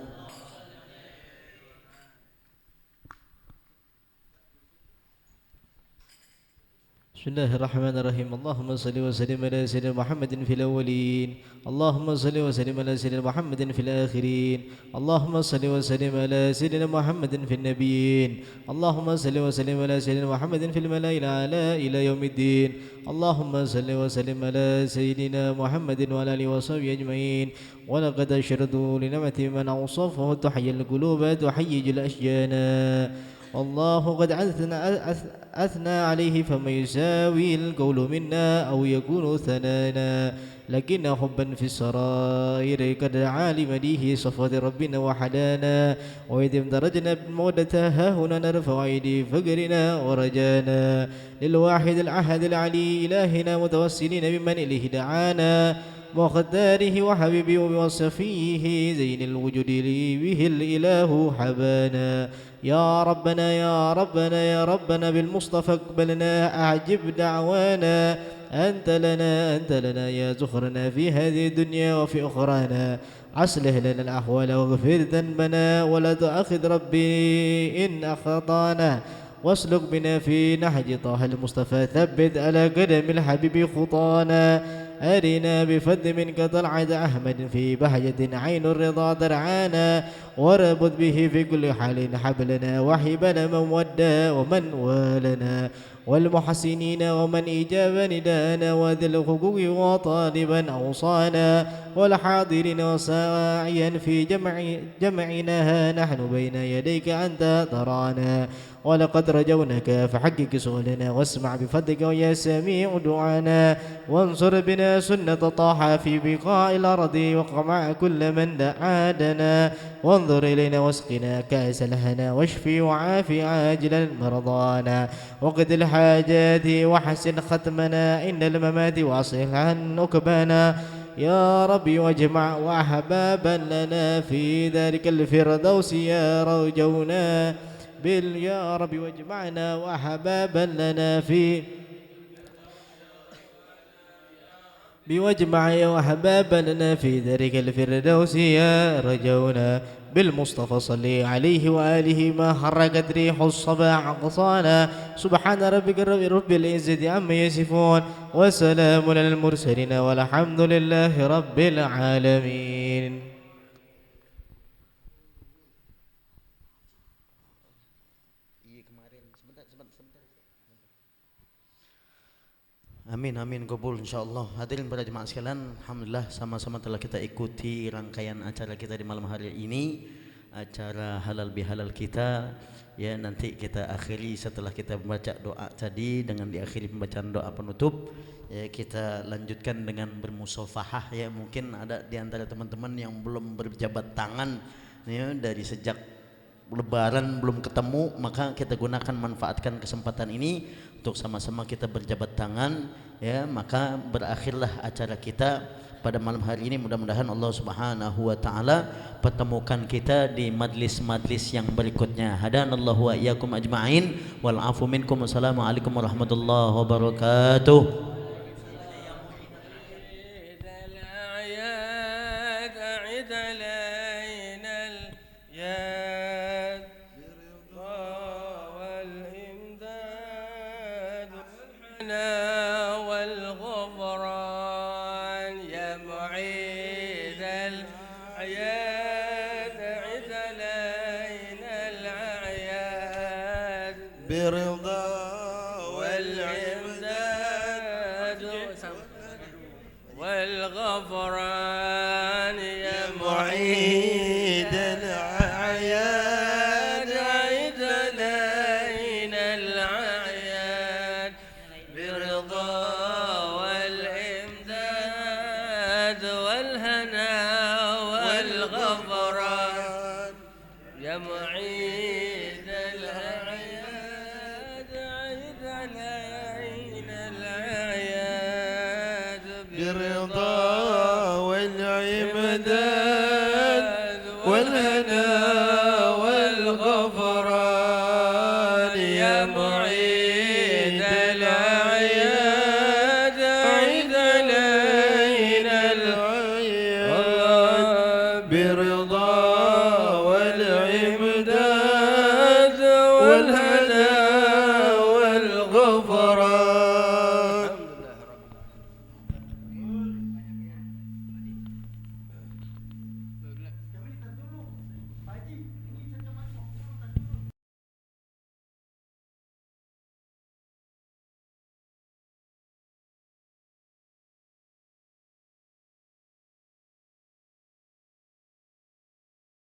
بسم الله الرحمن الرحيم اللهم صل وسلم على سيدنا محمد في الأولين اللهم صل وسلم على سيدنا محمد في الآخرين اللهم صل وسلم على سيدنا محمد في النبيين اللهم صل وسلم على سيدنا محمد في الملأ الأعلى إلى يوم الدين اللهم صل وسلم على سيدنا محمد وعلى آله وصحبه أجمعين ولقد أشرتوا لنعمة من أوصفه تحيي القلوب تحيج الأشجان الله قد أثنى عليه فما يساوي القول منا أو يكون ثنانا لكن حبا في السرائر قد عالم ليه صفوة ربنا وحدانا وإذ درجنا بالمودة ها هنا نرفع أيدي فقرنا ورجانا للواحد الأحد العلي إلهنا متوسلين بمن إليه دعانا وخداره وحبيبه وصفيه زين الوجود لي به الإله حبانا يا ربنا يا ربنا يا ربنا بالمصطفى اقبلنا أعجب دعوانا أنت لنا يا زخرنا في هذه الدنيا وفي أخرانا أصلح لنا الأحوال واغفر ذنبنا ولا تؤاخذ ربي إن أخطانا واسلك بنا في نهج طه المصطفى ثبت على قدم الحبيب خطانا أرنا بفضل منك طلعة أحمد في بهجة عين الرضا درعانا واربط به في كل حال حبلنا وحبنا من ودى ومن والنا والمحسنين ومن إجاب ندانا وذي الحقوق وطالبا أوصانا والحاضرين وساعيا في جمعنا نحن بين يديك أنت ترانا ولقد رجونك فحقق سؤلنا واسمع بفضلك ويا سميع دعانا وانصر بنا سنة طه في بقاع الأرض وقمع كل من دعادنا وانظر إلينا واسقنا كأس الهنا واشفي وعافي عاجلا مرضانا وقد الحاجات وحسن ختمنا إن الممات واصلح عن نكبانا يا ربي واجمع وأحبابا لنا في ذلك الفردوس يا رجونا يا ربي واجمعنا وأحبابا لنا في بوجمع وأحبابا لنا في ذلك الفردوس يا رجونا بالمصطفى صلي عليه وآله ما حركت ريح الصبا عقصانا سبحان ربك رب العزة عما يصفون وسلام على المرسلين والحمد لله رب العالمين. Amin amin kabul insyaallah. Hadirin para jemaah sekalian, alhamdulillah sama-sama telah kita ikuti rangkaian acara kita di malam hari ini, acara halal bihalal kita. Ya, nanti kita akhiri setelah kita membaca doa tadi dengan diakhiri pembacaan doa penutup. Ya, kita lanjutkan dengan bermusafahah. Ya, mungkin ada di antara teman-teman yang belum berjabat tangan ya, dari sejak Lebaran belum ketemu, maka kita gunakan manfaatkan kesempatan ini untuk sama-sama kita berjabat tangan ya, maka berakhirlah acara kita pada malam hari ini. Mudah-mudahan Allah Subhanahu wa taala pertemukan kita di majlis-majlis yang berikutnya. Hadanallahu wa iyyakum ajma'in wal afu minkum. Wassalamualaikum warahmatullahi wabarakatuh.